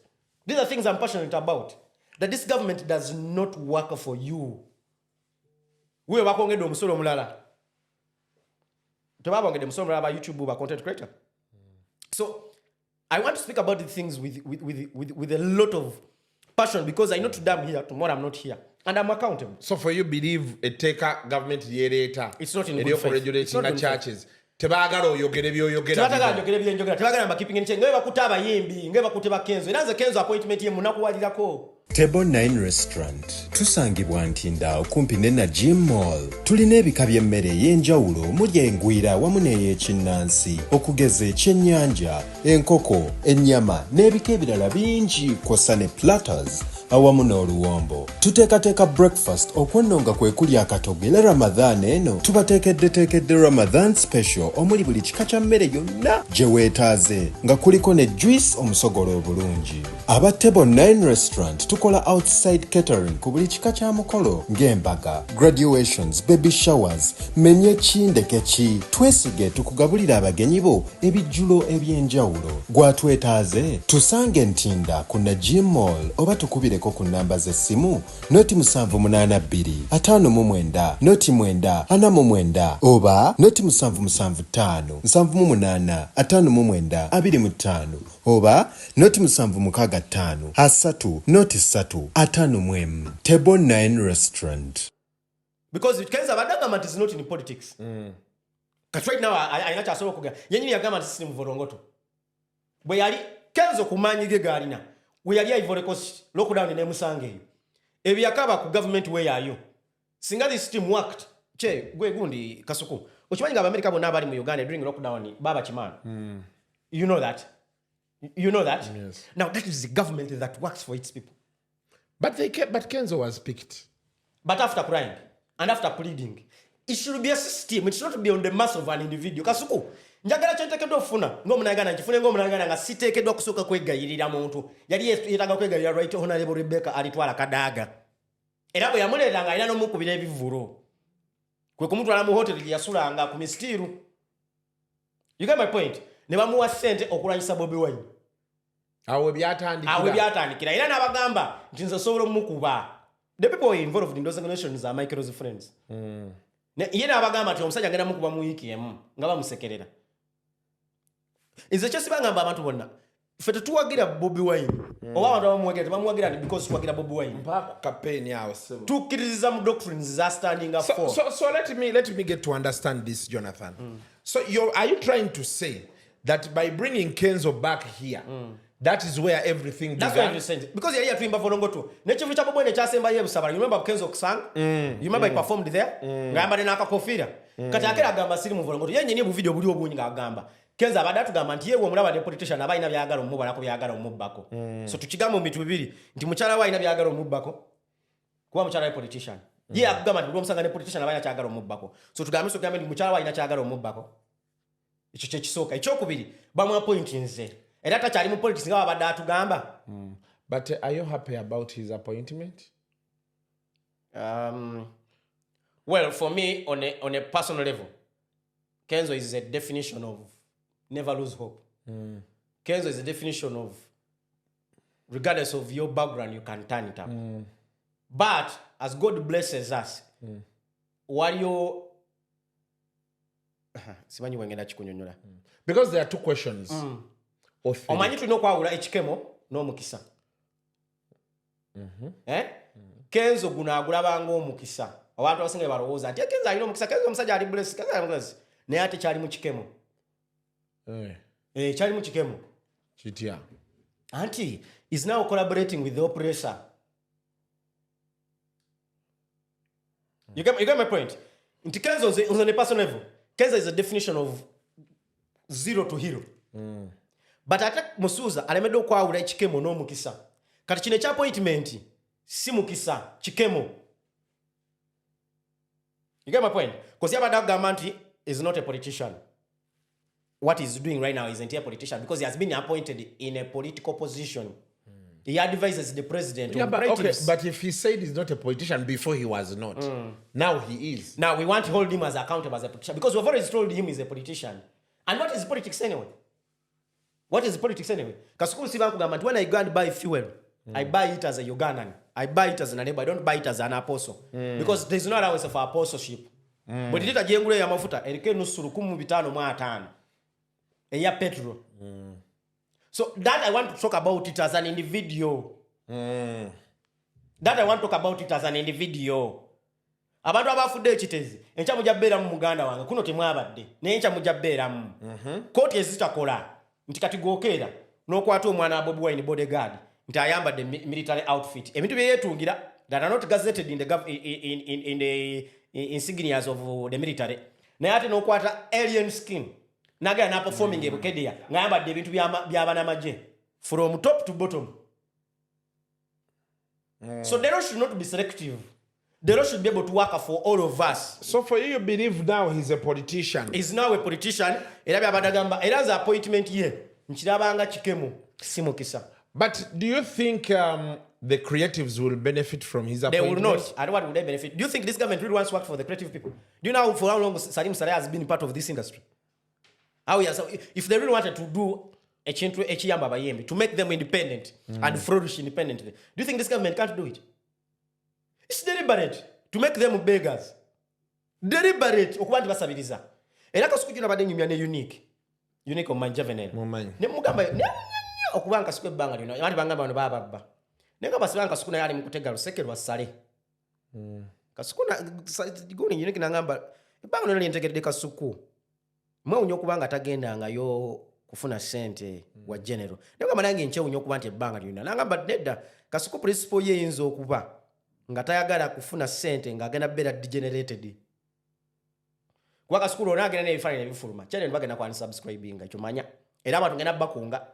These are things I'm passionate about. That this government does not work for you. We bakongedde omusolo mulala. Tebabongedde omusolo mulala ba YouTube ba content creator. So I want to speak about the things with a lot of passion because I know today I'm here, tomorrow I'm not here. And I'm accountable.
So for you believe a taker government later.
It's not in good faith.
Regulating the churches. Tebagala oyogere by'oyogera.
Tebagala oyogere by'enjogera. Tebagala makeeping enche. Ngewe bakuta abayimbi, ngewe bakuteba Kenzo. Eranze Kenzo appointment ye munakuwalirako.
Table 9 Restaurant tusangibwa Ntinda okumpi ne Najim Mall. Tulina ebika by'emmere ey'enjawulo omuli engwira wamu n'ey'ekinnansi okugeza ekyennyanja, enkoko, ennyama n'ebika ebirala bingi kw'ossa ne platters awamu n'oluwombo. Tuteekateeka breakfast okwennonga kwe kuli akatogo era Ramadan eno tubateekeddeteekedde Ramadan special omuli buli kika kya mmere yonna gye weetaaze nga kuliko ne juice omusogolo obulungi. Aba Table 9 Restaurant tukola outside catering ku buli kika kya mukolo ng'embaga, graduations, baby showers, menye kindeke ki. Twesige tukugabulira abagenyi bo ebijjulo eby'enjawulo. Gwatwetaaze tusange Ntinda ku Najim Mall oba tukubireko ku nnamba z'essimu noti 782 59 noti 9 49 oba noti 775 78 59 25 oba noti 765 3 noti 3 5 Table 9 Restaurant.
Because it Kenzo abadagama is not in politics. Because right now I not asobola kuga. Yenyini yagama sisi muvorongoto. Bwe yali Kenzo kumanyige galina. We yali Ivory Coast lockdown ne musange. Ebyakaba ku government way yayo. Singa this team worked. Che gwe gundi Kasuku. Okimanyi nga America bonna abali mu Uganda during lockdown baba chimana. You know that? You know that?
Yes.
Now that is the government that works for its people.
But Kenzo was picked.
But after crying and after pleading, it should be a system. It should not be on the mass of an individual. Kasuku, njagala kyentekeddwa ofuna ng'omunayagana nkifune ng'omunayagana nga siteekeddwa kusooka kwegayirira muntu. Yali yeetaaga kwegayirira Right Honorable Rebecca alitwala kadaaga. Era bwe yamuleetanga alina n'omukubira ebivvulu. Kwe kumutwala mu hoteri gye yasulanga ku mistiiru. You get my point? Ne bamuwa ssente okulwanyisa Bobi Wine.
Awe byatandikira. Era n'abagamba nti nze osobola omukuba. The people involved in those organizations are Michael's friends. Ye n'abagamba nti omusajja agenda mukuba mu wiiki emu nga bamusekerera. Nze kyesibangamba abantu bonna. Ffe tetuwagira Bobi Wine. Oba abantu abamuwagira tebamuwagira because tuwagira Bobi Wine. Mpaka campaign yawo sebo.
Tukkiririza mu doctrines za standing up for.
So let me get to understand this, Jonathan. So are you trying to say that by bringing Kenzo back here, that is where everything began?
That's what I'm saying. Because yali yatwimba volongoto. Nechivu cha Bobwene kyasemba ye Busabala. You remember Kenzo sang? You remember he performed there? Ngamba ne nakakofira. Kati akera agamba siri mu volongoto. Yenye ni bu video buli obunyi ngagamba. Kenzo abadatu gamba nti yewe omulaba ne politician abayina byagala omubala ko byagala omubbako. So tukigamba mu bitu bibiri nti mukyala wa ina byagala omubbako. Kuba mukyala wa politician. Ye akugamba nti omusanga ne politician abayina kyagala omubbako. So tugambe nti mukyala wa ina kyagala omubbako. Ekyo kye kisooka. Ekyokubiri bamu appoint nze. Era takyali mu politics nga babadde atugamba.
But are you happy about his appointment?
Well, for me, on a personal level, Kenzo is a definition of never lose hope. Kenzo is a definition of regardless of your background, you can turn it up. But as God blesses us, waliyo simanyi wengenda kikunyonyola
because there are two questions or three.
Omanyi tulina okwawula ekikemo n'omukisa. Kenzo guno agulabanga omukisa. Abantu abasinga balowooza nti Kenzo alina omukisa, Kenzo omusajja ali blessed, Kenzo ali blessed. Naye ate kyali mu kikemo. Kyali mu kikemo.
Kitya.
Anti is now collaborating with the oppressor. You get my point? Nti Kenzo on a personal level, Kenzo is a definition of zero to hero. But ate Musuuza alemedde okwawula ekikemo n'omukisa. Kati kino ekya appointment si mukisa, kikemo. You get my point? Because Yabada Gamanti is not a politician. What he's doing right now isn't a politician because he has been appointed in a political position. He advises the president.
Yeah, but if he said he's not a politician before he was not, now he is.
Now we want to hold him as accountable as a politician because we've already told him he's a politician. And what is politics anyway? What is politics anyway? Kasukulu Sivanku Gamanti, when I go and buy fuel, I buy it as a Ugandan. I buy it as an Nalebo. I don't buy it as an apostle. Because there's no allowance for apostleship. But it is a jengule ya mafuta. Erike nusuru 15 eya petrol. So that I want to talk about it as an individual. That I want to talk about it as an individual. Abantu abafudde ekitezi encha mujabera mu Muganda wange kuno temwabadde nencha mujabera mu koti ezitakola nti kati gokeera n'okwata omwana Bobi Wine bodyguard nti ayambadde military outfit ebintu bye yetungira that are not gazetted in the insignias of the military naye ate n'okwata alien skin nagaya na performing ebukedia ngayambadde ebintu by'abana maje from top to bottom. So the law should not be selective. The law should be able to work for all of us.
So for you believe now he's a politician?
He's now a politician. Era byabadagamba era as appointment ye nkirabanga kikemo simukisa.
But do you think the creatives will benefit from his appointment?
They will not. And what would they benefit? Do you think this government really wants to work for the creative people? Do you know for how long Salim Saleh has been part of this industry? If they really wanted to do to make them independent and flourish independently, do you think this government can't do it? It's deliberate to make them beggars. Deliberate okubanti basabiriza. Era kasukujuna bade nyumya ne unique on Manjavenel. Ne mugamba okubanga sikwe banga lino. Abandi bangamba bano baba. Nenga basibanga kasukuna yali mukutega lusekerwa sale. Kasukuna guni unique nangamba banga lino lintegerede kasuku. Mwe unyo kubanga tagenda ngayo kufuna sente wa general. Nenga manange nche unyo kubanti banga lino. Nangamba nedda kasuku principle ye yinzo okuba nga tayagala kufuna sente nga agenda bera degenerated. Kwa kasukulu onagenda nebifana nebifuluma. Channel bagenda kwa unsubscribing nga chomanya. Era abantu ngenda bakunga.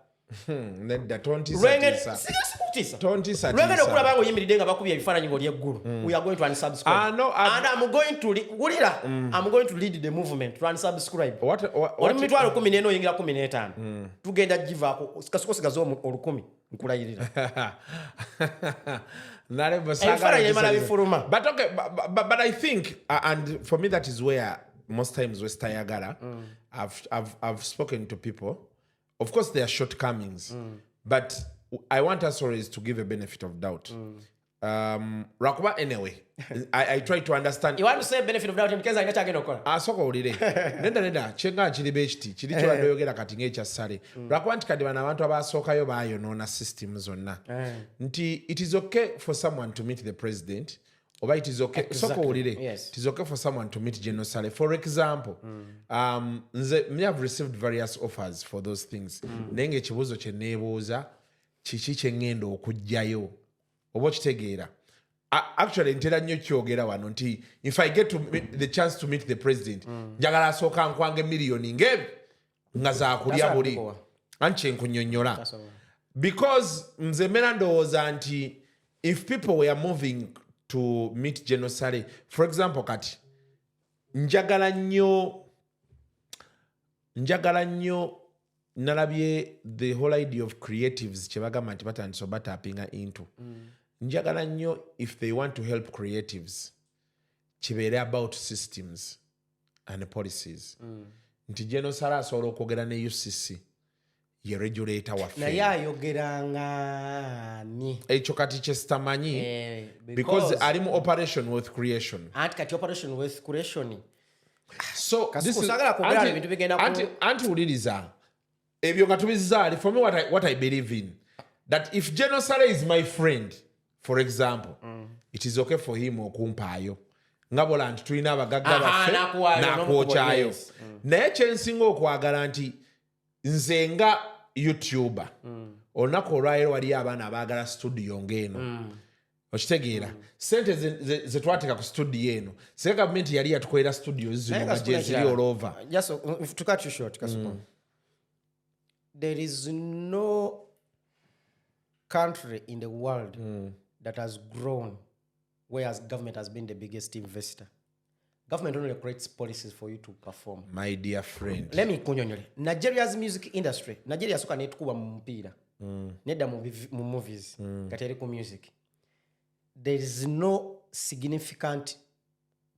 Nedda tonti satisa. Tonti satisa.
Lwengendo kula bango yimiridde nga bakubya ebifana nyingo lyeggulu. We are going to unsubscribe.
No,
and I'm going to lead the movement to unsubscribe.
What
mitwalo 10 oyingira 15. Tugenda jivaako kasuko sigazo 10 nkulayirira.
But okay, but I think, and for me that is where most times West Tayagara, I've spoken to people. Of course, there are shortcomings, but I want us always to give a benefit of doubt. Rakuba, anyway, I try to understand.
You want to say benefit of doubt in Kenzo inacha agenda okola?
Soko ulire. Nenda chenga chili bechiti. Chili chwa doyogera katinga echa sale. Rakuba ntikadi bana abantu abasoka yo bayo nona system zonna. Nti it is okay for someone to meet the president. Oba it is okay. Soko ulire.
Yes.
It is okay for someone to meet General Sale. For example, me have received various offers for those things. Nenge chibuzo chenebuza chichi chengendo okujjayo. Oba kitegeera. Actually ntera nnyo kyogera wano nti if I get the chance to meet the president njagala asooka nkwange million ngebe nga za kulya buli anche nkunyonnyola because nze mera ndowooza nti if people were moving to meet General Sale, for example kati njagala nnyo nalabye the whole idea of creatives kyebagamba nti batandise batapinga into njagala nnyo if they want to help creatives kibeere about systems and policies nti General Sale asobola okwogera ne UCC ye regulator waffe
naye ayogeranga ni
ekyo kati kyesitamanyi because ali mu operation with creation
anti kati operation with creation
So this is
Kusagala kwogera ebintu bigenda ku
anti-uliriza ebyo nga tubizaali. For me, what I believe in, that if General Saleh is my friend, for example, it is okay for him okumpaayo nga bola nti tulina abagagga baffe n'akwokyayo. Naye kyensinga okwagala nti nze nga YouTuber, olunaku olwaleero waliyo abaana abaagala studio ng'eno. Okitegeera sente ze twateeka ku studio eno singa gavumenti yali yatukolera studio zino nga gyeziri all over.
Just to cut you short, there is no country in the world that has grown whereas government has been the biggest investor. Government only creates policies for you to perform.
My dear friend,
let me kunyonyole. Nigeria's music industry, Nigeria soka netukuba mu mpira, nedda mu movies, kateri ku music. There is no significant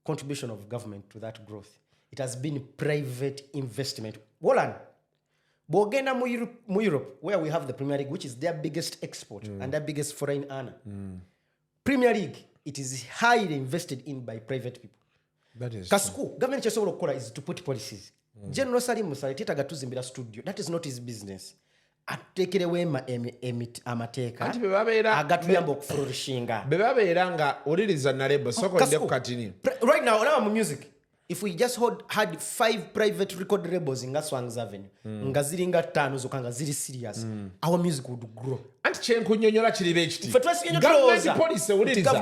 contribution of government to that growth. It has been private investment. Wolan, Bogena mu Europe, where we have the Premier League, which is their biggest export and their biggest foreign earner. Premier League, it is highly invested in by private people.
that is
Kasuku, government chesobola okukola is to put policies. General Salim Musale tetaga tuzimbira studio. That is not his business. Atekerewo amateeka
anti bebabeera
agatuyamba okuflourishinga.
bebabeera nga oliriza Nalebo sokolinde ku katini.
Right now, olaba mu music, if we just had 5 private record labels in Swangs Avenue, nga ziringa 5 zokka nga ziri serious, our music would grow.
Anti kyenkunyonyola kiri beekiti
Government
policy oliriza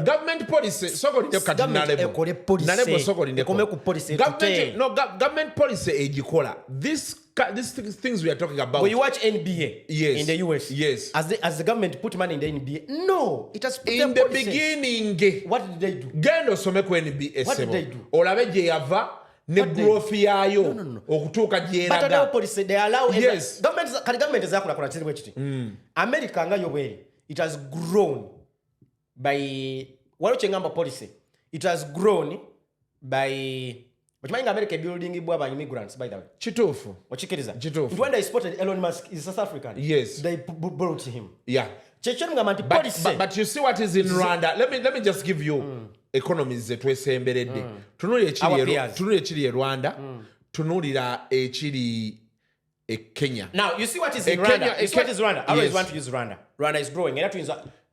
government policy sokolinde ku katini Nalebo. Nalebo sokolinde government policy egikola these things we are talking about.
When you watch NBA
yes.
in the US,
yes.
as the government put money in the NBA, no, it has put
in the beginning.
What did they do?
Genda osome ku NBA.
What did they do?
Olabe gye yava ne growth yayo okutuuka gye
But
eraga.
now policy they allow
yes.
government ezakula kirimu ekiti. America nga yobweri, it has grown by walochengamba policy. It has grown by but mind America building by immigrants, by the way.
Chitufu.
Ochikiriza.
Chitufu.
When they spotted Elon Musk is South African.
Yes.
They brought him.
Yeah. But you see what is in Rwanda. Let me just give you economies that we say embedded. Tunuli ekiri Rwanda. Tunulira ekiri Kenya.
Now you see what is in Rwanda. You see what is Rwanda. I always want to use Rwanda. Rwanda is growing.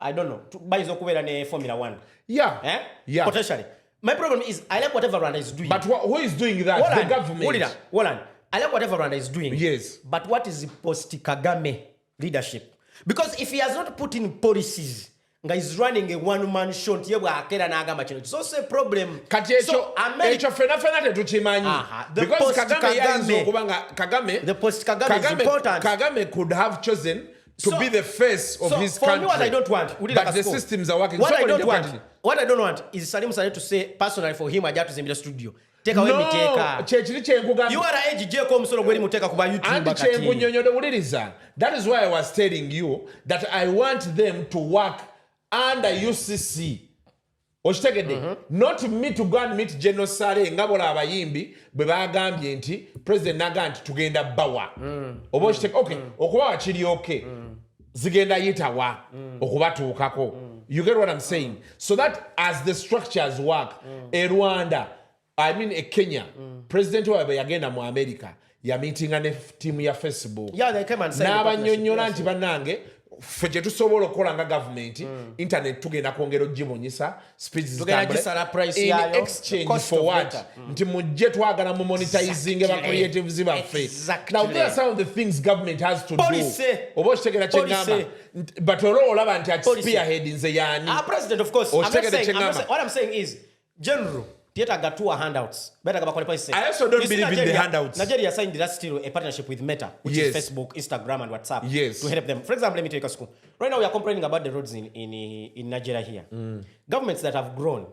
I don't know. By Zokubera ne Formula 1.
Yeah.
Eh?
Yeah.
Potentially. My problem is I like whatever Rwanda is doing.
But who is doing that? The government.
I like whatever Rwanda is doing.
Yes.
But what is the post-Kagame leadership? Because if he has not put in policies, he's running a one-man show. It's also a problem.
So America, because
the post-Kagame is important.
Kagame could have chosen to be the face of his country.
For me, what I don't want,
but the systems are working.
What I don't want is Salim Saleh to say personally for him, I just to the studio. Take away me take. You are a AGJ come so when you take up by YouTube.
That is why I was telling you that I want them to work under UCC. Not me to go and meet General Saleh ngabola abayimbi bwe bagambye nti president naganti tugenda bawa. Okay, okuba kiri okay. Zigenda yitawa okubatuukako. You get what I'm saying? So that as the structures work, in Rwanda, I mean in Kenya, President wa yagenda mu America, ya meeting ne team ya Facebook.
Yeah, they came and said
n'abanyonnyola nti bannange ffe kye tusobola okukola nga gavumenti internet tugenda kwongera ogimonyesa speeds zitambule in exchange for what nti mujje twagala mu monetizing ba creatives baffe. Now there are some of the things government has to do oba okitegera kyengamba but olaba nti at spearhead nze yaani
president of course. What I'm saying is general Theater got 2 handouts.
I also don't believe in the handouts.
Nigeria signed last year a partnership with Meta, which is Facebook, Instagram, and WhatsApp.
Yes.
To help them. For example, let me take a school. Right now, we are complaining about the roads in Nigeria here. Governments that have grown.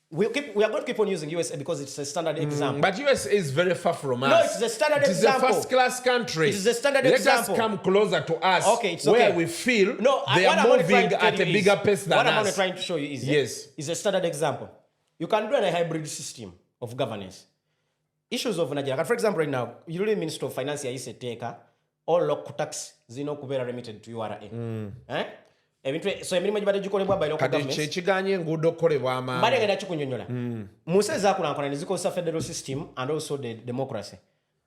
We are going to keep on using USA because it's a standard example.
But USA is very far from us.
No, it's a standard example.
It's a first-class country.
It is a standard example.
Let us come closer to us
it's okay.
Where we feel they are moving at a bigger pace than us.
What I'm trying to show you is is a standard example. You can do a hybrid system of governance. Issues of Nigeria. For example, right now, you really Minister of Finance is a taker, all local tax zino kubera remitted to URA. so emirimu gibadde gikolebwa by local
kati
governments
kyekiganye enguudo okukolebwa amaanyi
mbadde ngenda kikunyonyola mu nsi ezaakulankulana ne zikozesa federal system and also the democracy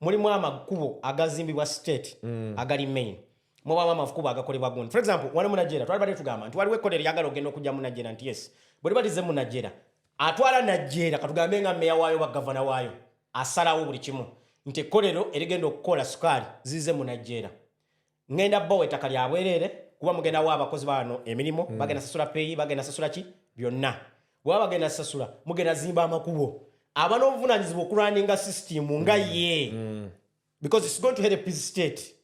mulimu amakubo agazimbibwa state agali main mubamu amakubo agakolebwa gundi for example wano mu Nigeria twali badde tugamba nti waliwo ekkolero lyagala ogenda okujja mu Nigeria nti yes bwe balize mu Nigeria atwala Nigeria katugambe nga meya waayo bagavana waayo asalawo buli kimu nti ekkolero erigenda okukola sukaali zize mu Nigeria ngenda bawo ettaka lya bwereere kuba mugenda wa abakozi bano emirimu bagenda sasula peyi bagenda sasula ki byonna bwaba bagenda sasula mugenda zimba amakubo abana obuvunanyizibwa okulwaninga system nga ye because it's going to help his state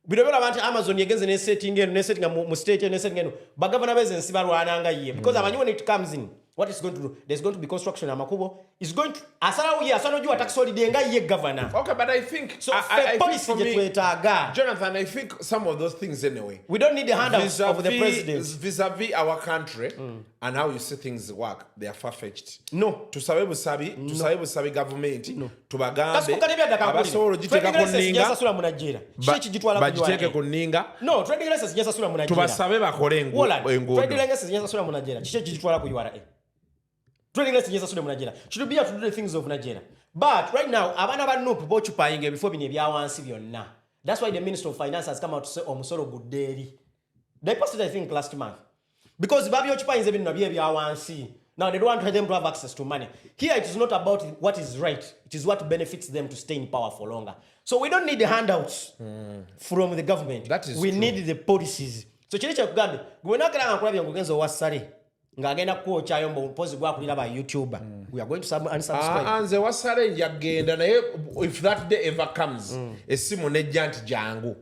birobera abantu Amazon yegenze ne setting eno ne setting mu state ne setting eno bagavana bezensi balwananga ye because abanyi when it comes in what is going to do there's going to be construction amakubo is going to asalawo ye asano jwa tax holiday nga ye governor
okay but I think
so I policy je twetaaga
Jonathan I think some of those things anyway
we don't need the handouts of the president
vis-a-vis our country and how you see things work they are far-fetched
no
tusabe busabi government tubagambe
kasuka nebya
abasoolo giteka ku nninga
sasula mu Nigeria kiki gitwala
bagiteke ku nninga
no trading license je sasula mu Nigeria
tubasabe bakole enguudo
trading license je sasula mu Nigeria kiki gitwala ku URA trading license je sasula mu Nigeria should be able to do the things of Nigeria but right now abana ba nupu bochupayinga before bine byawansi byonna that's why the Minister of Finance has come out to say omusoro gudderi they posted I think last month because babyo chupayinze bino bye byawansi now they don't want them to have access to money here it is not about what is right it is what benefits them to stay in power for longer so we don't need the handouts from the government
that is
we
true.
need the policies so chiri kyakugambe gwe nakala ngakulabya ngogenzo wasale ngagenda kuokyayo mpozi gwakulira ba YouTuber we are going to unsubscribe
anze wasale njagenda naye if that day ever comes esimu nejja nti jangu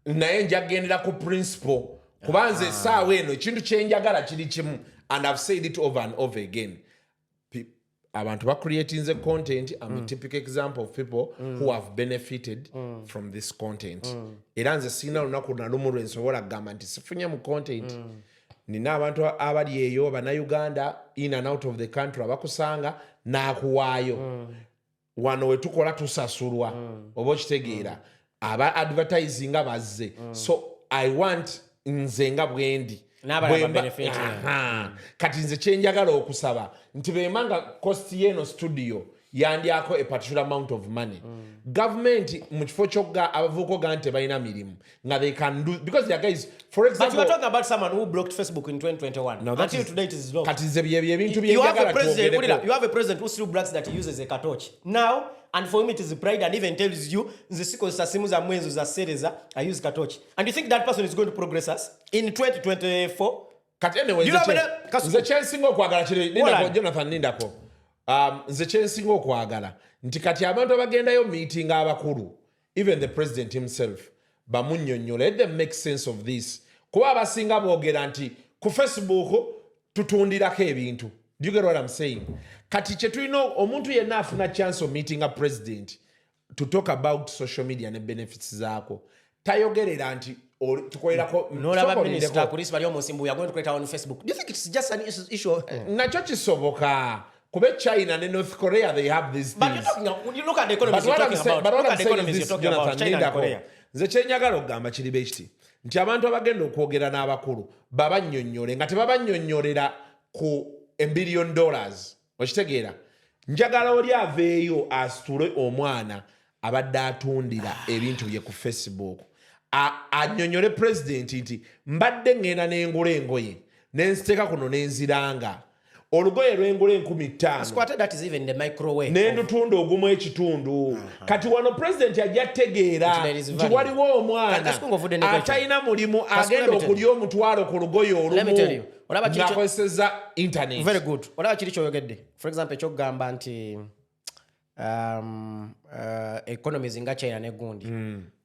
naye njagendera ku principle kubanze saawa eno ekintu kyenjagala kiri kimu and I've said it over and over again abantu creating content I'm a typical example of people who have benefited from this content era nze sina lunaku nalumu lwensobola kugamba nti sifunye mu content nina abantu abali eyo bannayuganda in and out of the country abakusanga n'akuwaayo wano we tukola tusasulwa oba okitegeera aba advertising bazze so I want nze nga bwendi kati nze kyenjagala okusaba nti bemanga cost yeno studio yandyako a particular amount of money government mu kifo kyokga abavuko gante balina mirimu nga they can do because there guys for example
but you are talking about someone who blocked Facebook in 2021
no,
until today it is locked
kati nze ebintu
you have
byenjagala
a president who still brags that he uses a katochi now and for him it is pride and even tells you nze sikozesa simu za mwenzo za sereza I use katochi and you think that person is going to progress us in 2024
kati anyway nze kyensinga okwagala kiri Jonathan nindako nze kyensinga okwagala nti kati abantu abagendayo meeting abakulu even the president himself bamunnyonnyola let them make sense of this kuba abasinga boogera nti ku Facebook tutundirako ebintu do you get what I'm saying kati kyetulina omuntu yenna afuna chance of meeting a president to talk about social media ne benefits zaako tayogerera nti tukolerako
nolaba minister police bali omusimbu we are going to create on Facebook do you think it's just an issue
nakyo kisoboka kube China and North Korea they have these things
but you look at the economies you're talking about look at the economies you're talking about China and Korea
nze kyenjagala okugamba kiri bekiti nti abantu abagenda okwogera n'abakulu babannyonnyole nga tebabannyonnyolera ku $1 billion okitegeera njagala oli aveeyo asitule omwana abadde atundira ebintu bye ku Facebook annyonnyole president nti mbadde ngenda n'engula engoye nenziteeka kuno nenziranga olugoye lwengula
15,000
nendutunda ogumu ekitundu kati wano president ajja tegeera nti waliwo omwana atalina mulimu agenda okulya omutwalo ku lugoye olumu ng'akozesezza internet
very good olaba kiri kyoyogedde for example ekyokugamba nti economies nga China ne gundi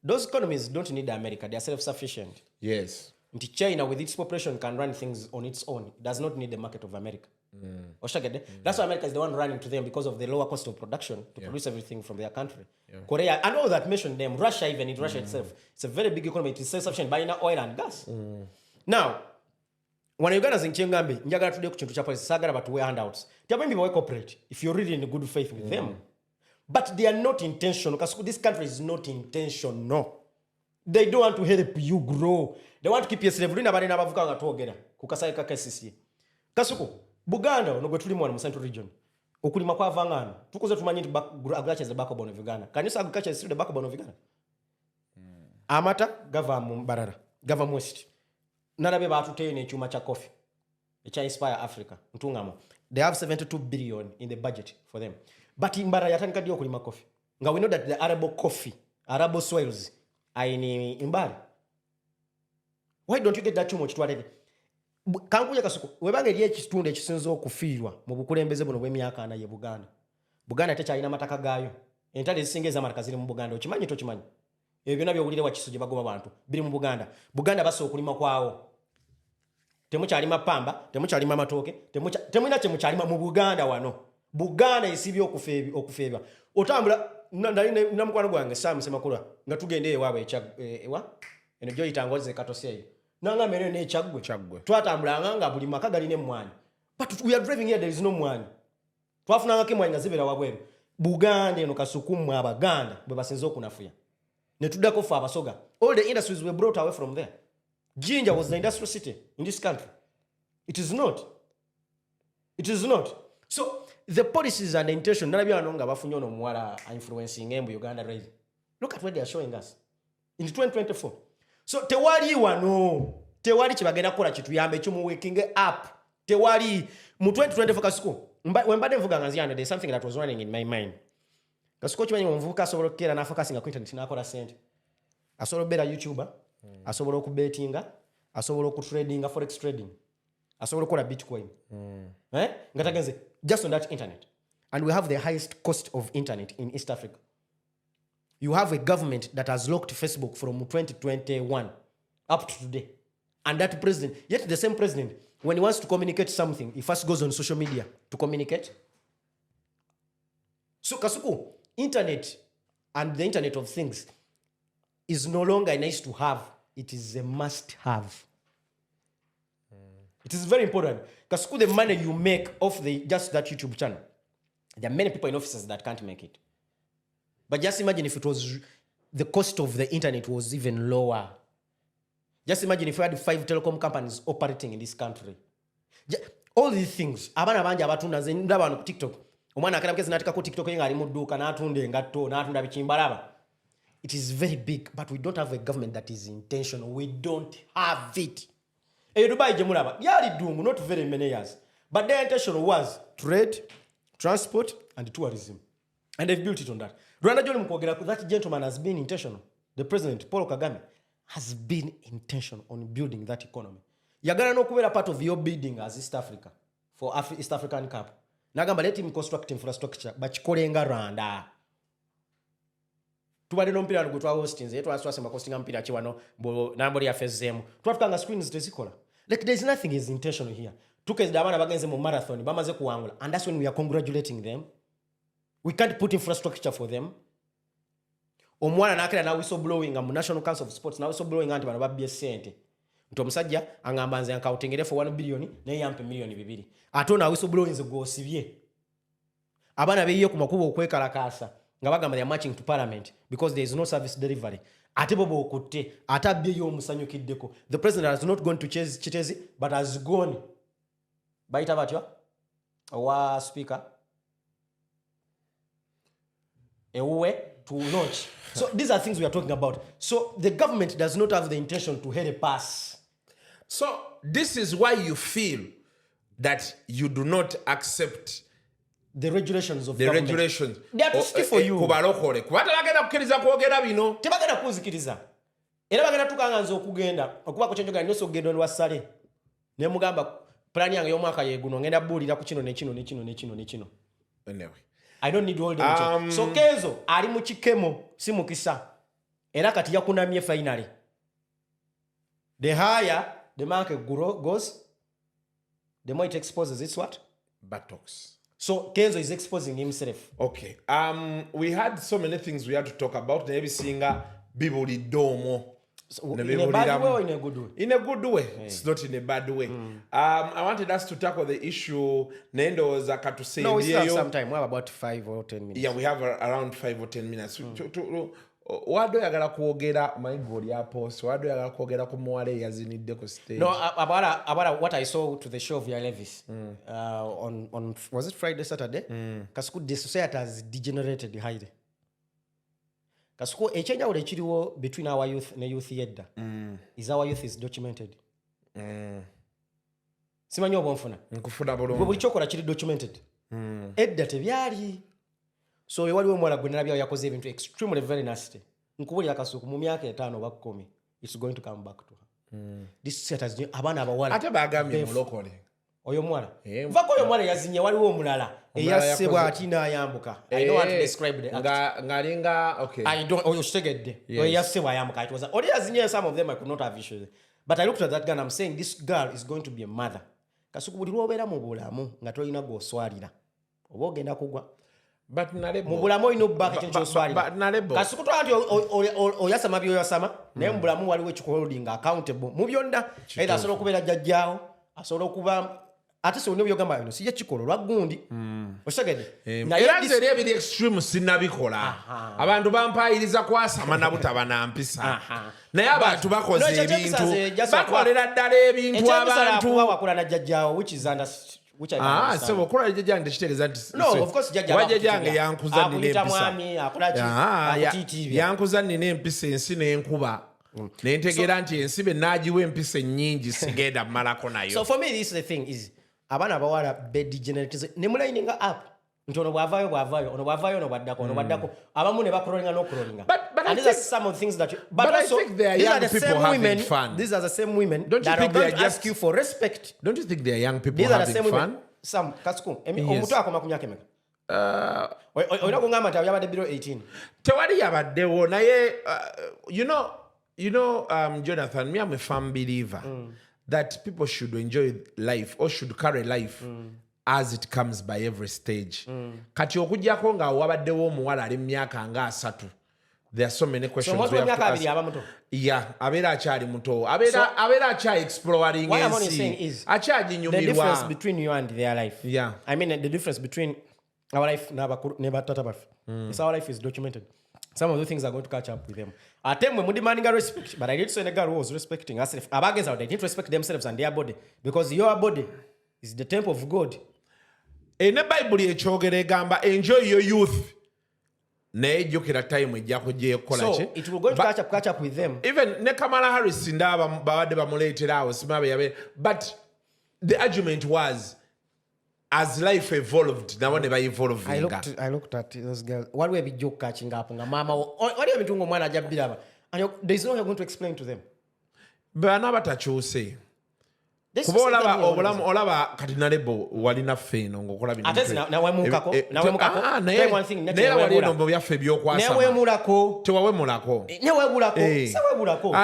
those economies don't need America they are self-sufficient
yes
nti China with its population can run things on its own it does not need the market of America that's why America is the one running to them because of the lower cost of production to produce everything from their country Korea and all that mentioned them Russia even in Russia itself it's a very big economy it is self-sufficient buying oil and gas now when Uganda zinkengambe njagala tudde ku kintu kya policy sagala batuwe handouts tyabimbi bawe cooperate if you're really in good faith with them but they are not intentional because this country is not intentional They don't want to help you grow. They want to keep you slave. Lina balina bavuka nga twogera ku kasaye ka KCC. Kasuku Buganda ono gwe tuli mu Central Region. Okulima kwa vangana. Tukoze tumanyi agriculture is the backbone of Uganda. Can you say agriculture is still the backbone of Uganda? Amata gava mu Barara, gava mu West. Nalabe batuteye n'ekyuma kya coffee. Echa Inspire Africa. Ntungamo. They have 72 billion in the budget for them. But in Barara yatandika dio kulima coffee. Nga we know that the arable coffee, arable soils are in Mbari. Why don't you get that too much to whatever? Kankuja Kasuku, webanga eriyo ekitundu ekisinza okufiirwa mu bukulembeze buno bw'emyaka 4 ye Buganda. Buganda tekyalina mataka gaayo. Entale ezisinga ez'amataka ziri mu Buganda. Okimanyi tokimanyi? Ebyo byonna byowulire Wakiso gye bagoba bantu biri mu Buganda. Buganda basa okulima kwawo. Temukyalima pamba, temukyalima matooke, temulina kye mukyalima mu Buganda wano. Buganda esibye okufeebwa. Otambula namukwano gwange Sam Semakula nga tugende ewaabwe ewa eno gyoyita Ngoze Katoseeyo. Nanga mene ne Chagwe. Twatambulanga nga buli maka galina emmwanyi. But we are driving here, there is no mwani. Twafunanga ke mwani nga zibera wabweru. Buganda eno Kasukumwe Abaganda bwe basinze okunafuya. Ne tuddako fe abasoga. All the industries were brought away from there. Jinja was the industrial city in this country. It is not. It is not. So the policies and the intention nalabya anonga bafunye ono muwala influencing embu Uganda raise. Look at what they are showing us in 2024. So tewali wano, tewali kibagenda kola kituyambe ekyo waking up. Tewali mu 2024 Kasuku. Wembade mvuga nganziano, there's something that was running in my mind. Kasuku chimanyi mvuka asobola okukera na focusing ku internet nakola sente. Asobola bera YouTuber, asobola okubettinga, asobola okutradinga forex trading. Asobola okola Bitcoin. Ngatagenze just on that internet. And we have the highest cost of internet in East Africa. You have a government that has locked Facebook from 2021 up to today. And that president, yet the same president, when he wants to communicate something, he first goes on social media to communicate. So Kasuku, internet and the internet of things is no longer nice to have. It is a must have. It is very important. Kasuku, the money you make off just that YouTube channel, there are many people in offices that can't make it. But just imagine if it was the cost of the internet was even lower. Just imagine if we had 5 telecom companies operating in this country. All these things. Abana banja abatunda ze ndaba no TikTok. Omwana akala natika ku TikTok yenga ali mu dduuka n'atunda engatto n'atunda bichimbalaba. It is very big, but we don't have a government that is intentional. We don't have it. Dubai je mulaba. Yali dungu, not very many years. But their intention was trade, transport, and tourism. And they've built it on that. Rwanda John Mkwogera, that gentleman has been intentional. The president, Paul Kagame, has been intentional on building that economy. Yagana no kuwera part of your building as East Africa for East African Cup. Nagamba let him construct infrastructure, but chikolenga Rwanda. Tubale no mpira gutwa hostings, yetu aswase makostinga mpira chiwano namboli ya fezemu. Twatukanga screens tezikola. Like there's nothing is intentional here. Tukeze dabana bagenze mu marathon, bamaze kuwangula. And that's when we are congratulating them. We can't put infrastructure for them. Omwana nakira na whistleblowing mu National Council of Sports na whistleblowing anti bana babye sente. Nto musajja angamba nze akawutengere for 1 billion naye yampe million 2. Ate na whistleblowing ze gosibye. Abana beyiye ku makubo okwekalakasa nga bagamba they are marching to parliament because there is no service delivery. Ate bobo okutte atabye yo musanyukiddeko. The president has not gone to Chitezi but has gone. Baita batyo wa speaker away to launch. So these are things we are talking about. So the government does not have the intention to help us.
So this is why you feel that you do not accept
the regulations of
the
government.
regulations.
They are too stiff for you.
Kubalokole. Kubata bagenda kukiriza kwogera bino.
Tebagenda kuzikiriza. Era bagenda tukanganza okugenda okuba ko kyenjoga nyoso ogendo lwasale. Ne mugamba plan yange y'omwaka yeguno ngenda bulira ku kino ne kino.
Anyway.
I don't need all the So Kenzo ali mu kikemo si mukisa. Era kati yakunamye finally. The higher the market goes, the more it exposes its what?
Buttocks.
So Kenzo is exposing himself.
Okay. We had so many things we had to talk about. Nebi singa bibuli domo.
So in a bad way or in a good way?
In a good way. Hey. It's not in a bad way. I wanted us to tackle the issue. Nendo Zakatu say.
No, we still have some time. We have about 5 or 10 minutes.
Yeah, we have around 5 or 10 minutes. wado yagala kwogera my god ya post wado yagala kwogera ku muwale yazinidde ku stage.
No, about what I saw to the show of Levis on was it Friday, Saturday? Kasuku, the society has degenerated highly. Kasuku, a change out the between our youth and the youth yedda is our youth is documented. Simanyi obonfuna.
Nkufuna bulungi.
Bwe chokola kiri documented. Edda tebyali. So waliwo mwala gwe nabya yakoze ebintu extremely very nasty. Nkubulira Kasuku mu myaka 5 oba 10 it's going to come back to her. This set has abana abawala.
Ate bagambye mulokole.
Oyo mwala. Vako oyo mwala yazinye waliwo omulala. Eyasebwa atina ayambuka. I don't want to describe the act.
Ngalinga okay.
I don't oyo shitegedde. Oyo yasebwa ayambuka. It was only yazinye some of them I could not have issues. But I looked at that girl and I'm saying this girl is going to be a mother. Kasuku buli lwobeera mu bulamu nga tolina gw'oswalira. Oba ogenda kugwa.
But Nalebo.
Mu bulamu olina obbaka ekintu ky'oswalira.
But Nalebo.
Kasuku twala nti oyasama by'oyasama naye mu bulamu waliwo ekikuholding accountable. Mu byonna either asobola okubeera jjajjaawo, asobola okuba ate so ne byogamba bino si ekikolo lwa gundi. Osegedde.
Era nze ebiri extreme sinnabikola. Abantu bampayiriza kwasama na butaba na mpisa. Naye abantu bakoze ebintu. Bakolera ddala ebintu abantu.
Wakula na jjajjaawo which is which I understand.
So okula jjajjange tekitegeeza nti.
No, of course jjajja.
Wajjajjange yankuza nina empisa.
Mwami akula ki akutitiibya.
Yankuza nina empisa ensi n'enkuba. Nentegeera nti ensi be naagiwa empisa ennyingi sigenda malako nayo.
So for me this is the thing is abana abawala be degenerate ne mulayininga up. Nti ono bwavaayo ono bwaddako abamu ne bakrolinga n'okrolinga. And these are some of the things that
but also, I think they are young people having fun.
These are the same women
don't you
that
think
are going to ask you for respect.
Don't you think they are young people
these
having
are the same
fun?
Women. Some Kasuku omuto akoma ku myaka emeka oyina kungamba nti yabadde below 18
tewali yabaddewo naye you know Jonathan, me I'm a firm believer that people should enjoy life or should carry life as it comes by every stage. Kati okujjako nga wabaddewo omuwala ali mu myaka nga 3 there are so many questions
we have to ask.
Yeah, abeera akyali muto abeera akya exploring
what I'm only saying is
akyaginyumirwa
the difference between you and their life.
Yeah,
I mean the difference between our life ne batata bafe is our life is documented. Some of the things are going to catch up with them. At them, we demanding a respect, but I did say the girl who was respecting herself. Abageza, they didn't respect themselves and their body because your body is the temple of God.
In the Bible, ekyogera egamba enjoy your youth. Naye jjukira time ejjako gye ekola
so it will go to catch up with them.
Even ne Kamala Harris ndaba babadde bamuleetera awo simabe yabe, but the argument was as life evolved now ne evolving.
I looked at those girls. What were we joke catching up nga mama what do you mean mwana ajja biraba and there is no way going to explain to them.
Bana batakyuse kuba olaba kati Nalebo walina ffeeno ng'okola bino
nawemukako
naye walino mu byaffe eby'okwasama tewawemulako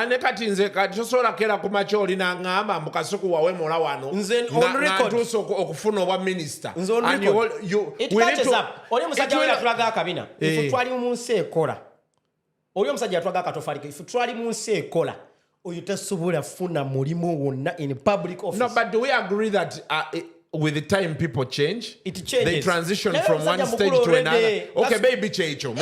ne kati nze kati tosobola kera ku makya oli n'aŋŋamba mbu Kasuku wawemula wano nga ntuuse okufuna obwa minisita
oli omusajja we yatulaga akabina ife twali mu nsi ekola oli omusajja yatulaga akatofaliko ife twali mu nsi ekola oyo tasobola funa mulimu wonna in public office.
No, but do we agree that with the time people change?
It changes.
They transition from one stage to another. Okay, maybe checho.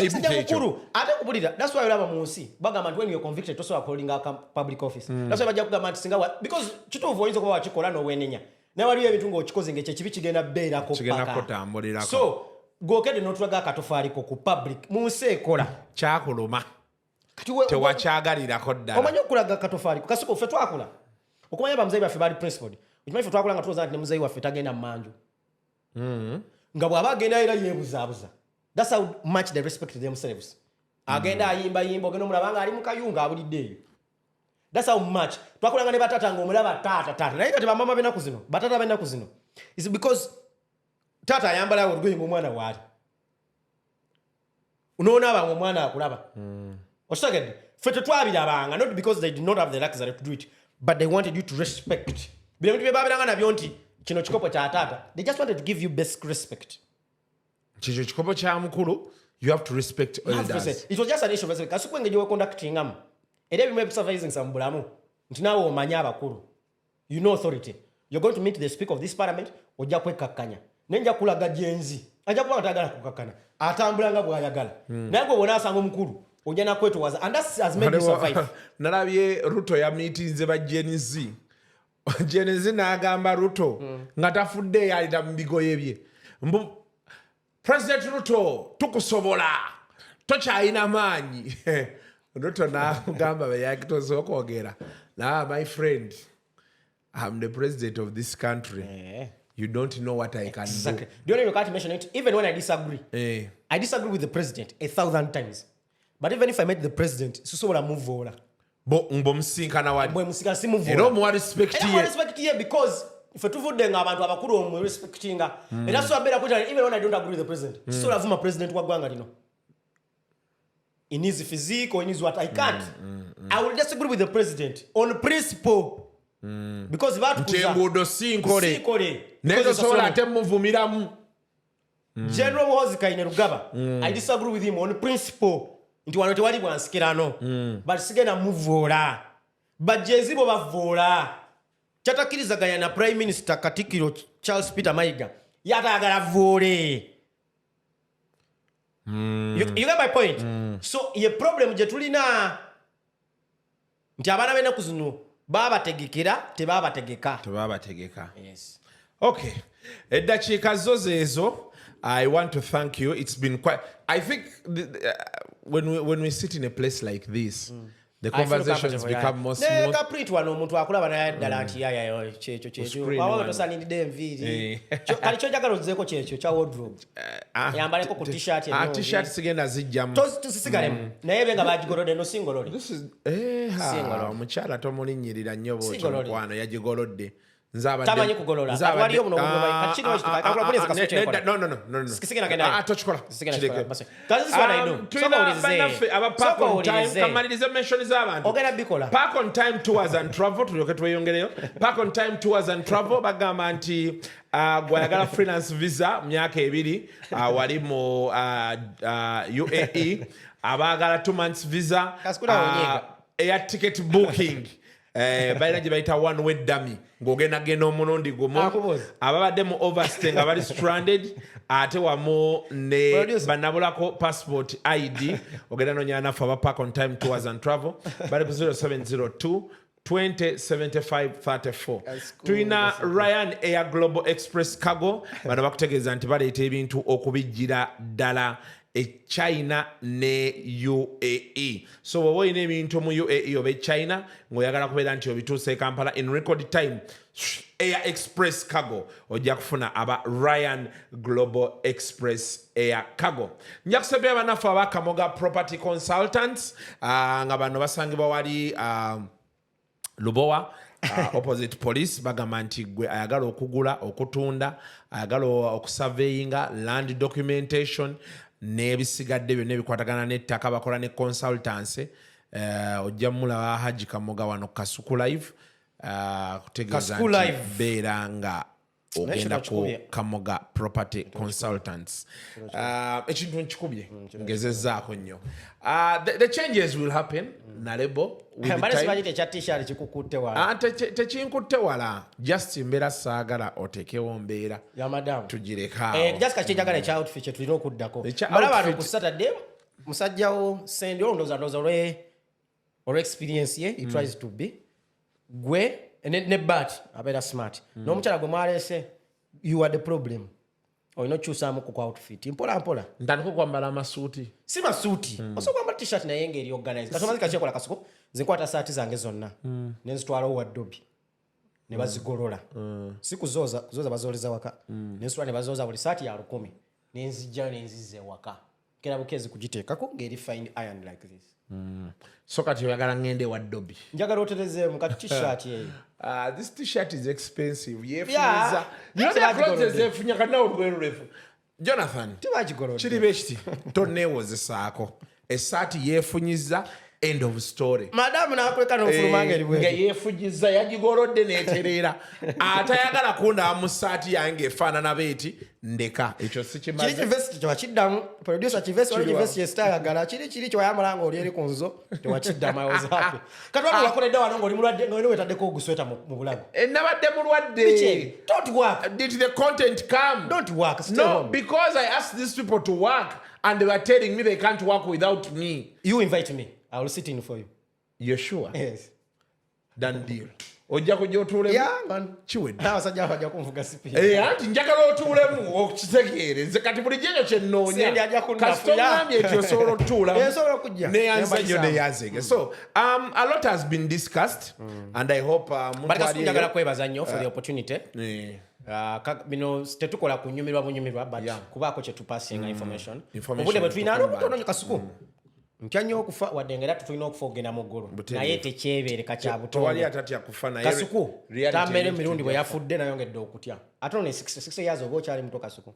That's why we have a munsi. Bagama when you're convicted, also calling a public office. That's why bajakuga mat singa because chito voice ko wachikola no wenenya. Na wali ebitungo okikoze ngeche chibi kigenda beera ko paka. So go kede no twaga katofali ko ku public munsi ekola
kyakuluma. Tewakyagalirako ddala
omanyi okulaga katofali Kasuku ffe twakula okumanya bamuzeyi baffe bali principled ekimanyi ffe twakula nga tuloza nti ne muzeyi waffe tagenda mu manju nga bw'aba agenda era yeebuzaabuza. That's how much they respect themselves. Agenda ayimbayimba ogenda omulaba nga ali mu kayunga abulidde eyo. That's how much twakulanga ne batata ng'omulaba taata naye kati bamama b'ennaku zino batata b'ennaku zino is because taata ayambalawo olugoye ng'omwana waali unoonaba ng'omwana akulaba. Osaged, fete twabirabanga not because they did not have the luxury to do it, but they wanted you to respect. Bintu babiranga nabyo nti kino kikopo kya tata. They just wanted to give you basic respect.
Chicho kikopo kya mukulu, you have to respect elders.
It was just an issue of respect. Kasuku ngeye we conducting am. Era bimwe supervising sambulamu. Nti nawe omanya abakulu. You know authority. You're going to meet the speaker of this parliament, ojja kwekakanya. Nenja kulaga jenzi. Ajja kuba atagala kukakana. Atambulanga bwayagala. Naye gwe wona asanga omukulu. ojana kwetu was and that has made you survive.
Nalabye Ruto ya meetings ba Gen Z. Gen Z n'agamba Ruto nga tafudde yalita mu bigoye bye. President Ruto tukusobola tokyalina maanyi. Ruto n'agamba bayakitoze okwogera. Now my friend, I'm the president of this country. You don't know what I can do.
The only you can't mention it, even when I disagree. I disagree with the president 1,000 times. But even if I met the president, so what I move over.
Mbomsinkana wadi.
Mbomsinkana si move over.
Ero mwa respect
ye. Respect ye because if you tuvudenga abantu abakuru omu respectinga. And that's why I better put even when I don't agree with the president. So I my president wa gwanga lino. In his physique or in his what I can't. I will disagree with the president on principle. Because that
Ntengudo sinkole. Nezo sola temuvumiramu.
General Muhoozi Kainerugaba. I disagree with him on principle. Nti wano tewali bwansikirano. But sigena muvoola. But jezibo bavoola. Kyatakirizaganya na Prime Minister Katikiro Charles Peter Mayiga. Yatagala voole. You get my point? So ye problem je tulina nti abana bena kuzino baba tegekera tebaba tegeka. Yes.
Okay. Eddakiika zozezo. I want to thank you. It's been quite. I think when we sit in a place like this, the conversations become more smooth.
Ne kaprit wano omuntu akulaba na dala anti yaya checho. Bawo tosanidde enviri. Kali kyo jagalo zeko checho cha wardrobe. Yambale ko t-shirt
ya. T-shirt sigenda zijjamu.
Tusisigale. Naye benga bagigolode no singolode.
This is omukyala tomulinnyirira nnyo bw'otyo mukwano yagigolodde.
Tamanyi kugolola. Atwaliyo muno kachino akakula polisi kasuche kola.
No.
Sikisika kenda.
Tochikola.
Kazi swana ino.
Park on time. Kamalirize mention z'abantu.
Ogera bikola.
Park on time tours and travel tulyoke tweyongereyo. Park on time tours and travel bagamba nti gwayagala freelance visa myaka 2 wali mu UAE abagala 2 months visa air ticket booking. Baina gye bayita one way dummy ng'ogenda genda omulundi gumu ababadde mu overstay nga bali stranded ate wamu ne banabulako passport ID ogenda nonya nafu aba Park on time tours and travel bali ku 0702 207534 tulina Ryan Air Global Express Cargo bano bakutegeeza nti baleeta ebintu okubijjira ddala China ne UAE. So bw'oba olina ebintu mu UAE oba China ng'oyagala kubeera nti obituusa e Kampala in record time, Air Express Cargo ojja kufuna aba Ryan Global Express Air Cargo. Nja kusabira abanafu aba Kamoga Property Consultants nga bano basangibwa wali Lubowa opposite police bagamba nti gwe ayagala okugula okutunda ayagala okusurveyinga land documentation n'ebisigadde byonna ebikwatagana n'ettaka bakola ne consultancy ojja mulaba Haji Kamoga wano Kasuku live kutegeeza nti beera nga ogenda ku Kamoga Property Consultants ekintu nkikubye ngezezzaako nnyo the changes will happen Nalebo tekinkutte wala just mbeera saagala otekewo mbeera tugirekawo
just kachejagala ekya outfit kye tulina okuddako balaba abantu ku Saturday musajjawo sendi olondooza olwe experience ye he tries to be gwe ne bat abeera smart n'omukyala gwe mwaleese you are the problem olina okyusaamu ku outfit mpola
ntandika okwambala amasuuti
si masuuti osobola kwambala t-shirt naye ngeri organize katomazi kakyekola Kasuku zinkwata saati zange zonna nenzitwalawo waddobi ne bazigolola si kuzooza bazooleza waka nensitwala ne bazooza buli saati ya 100 nenzijja nenzizza ewaka kera bukezi kugiteekako ngeri fine iron like this
so kati oyagala ngende waddobi
njagala oterezeemu kati t-shirt yeyo
this t-shirt is expensive yefunyiza clothes efunya kana olwerulefu Jonathan
tibagigolodde
kiri bekiti tonneewozesaako esaati yefunyiza end of story.
Madamu nakweka n'ofuluma ngeri bwe.
Nga yeefugiza yagigorodde n'eterera. Atayagala kunda amusaati yange efaanana beti ndeka ekyo sikimaze.
Kiri kivesi tewakiddamu producer kivesi wali kivesi yesitayagala kiri kyoyamala ng'oli eri ku nzo tewakiddamu I was happy. Kati wano wakoledde wano ng'oli mulwadde ng'oli wetaddeko ogusweta mu bulago.
Nabadde mulwadde.
Don't work.
Did the content come?
Don't work. Stay
No,
home.
because I asked these people to work and they were telling me they can't work without me.
You invite me. I will sit in for you.
You're sure?
Yes.
Done deal. Ojja kujja otuulemu?
Yeah, man.
Kiwedde.
Abasajja bajja kunvuga sipi.
Anti njagala otuulemu okitegeere. Nze kati buli jenyo kye nnoonya.
Sendi ajja kunnafuya.
Kasita ongambye ekyo osobola otuulamu.
Osobola okujja.
Neyanze nnyo neyanzege. So, a lot has been discussed and I hope
Bali kasi njagala kwebaza nnyo for the opportunity.
Bino
tetukola kunyumirwa bunyumirwa but kubaako kye tupasinga information. Obudde bwe tulina n'obutono kasuku. Ntya nnyo okufa wadde ngera tulina okufa ogenda mu ggulu. Naye tekyebeereka kya butonde.
Tewali atatya kufa naye.
Kasuku tambere emirundi bwe yafudde nayongedde okutya. Ate ono 60 years oba okyali muto Kasuku.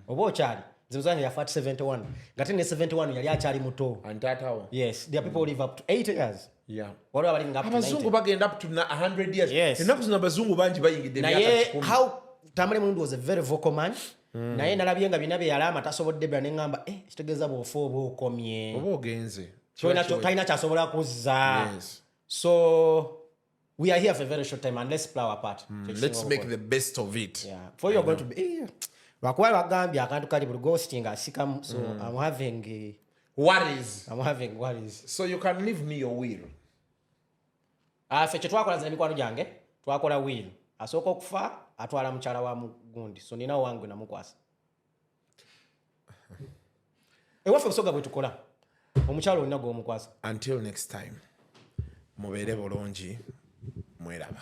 Oba okyali. Zimuzange yafa 71. Ngate ne 71 yali akyali muto.
Antatawo.
Yes, there are people who live up to 80 years.
Yeah.
Waliwo abalinga up to 90.
Abazungu bagenda up to 100 years.
Yes.
Ennaku zino abazungu bangi bayingidde
naye how Tambale Mulundu was a very vocal man. Naye nalabye nga bina bye yalama tasobodde bya neŋŋamba kitegeeza bw'ofa oba okomye.
Oba ogenze.
Talina kyasobola kuzza.
Yes.
So we are here for a very short time and let's play our part.
Let's make the best of it.
Yeah. For you're going to be lwakuba bagambye akantu kali buli ghosting asikamu so I'm having worries.
So you can leave me your will.
Ffe kye twakola nze n'emikwano gyange twakola will. Asooka okufa atwala mukyala wa mugundi so nina wange namukwasa. Ewaffe busoga bwe tukola omukyala olina gw'omukwasa.
Until next time mubeere bulungi mweraba.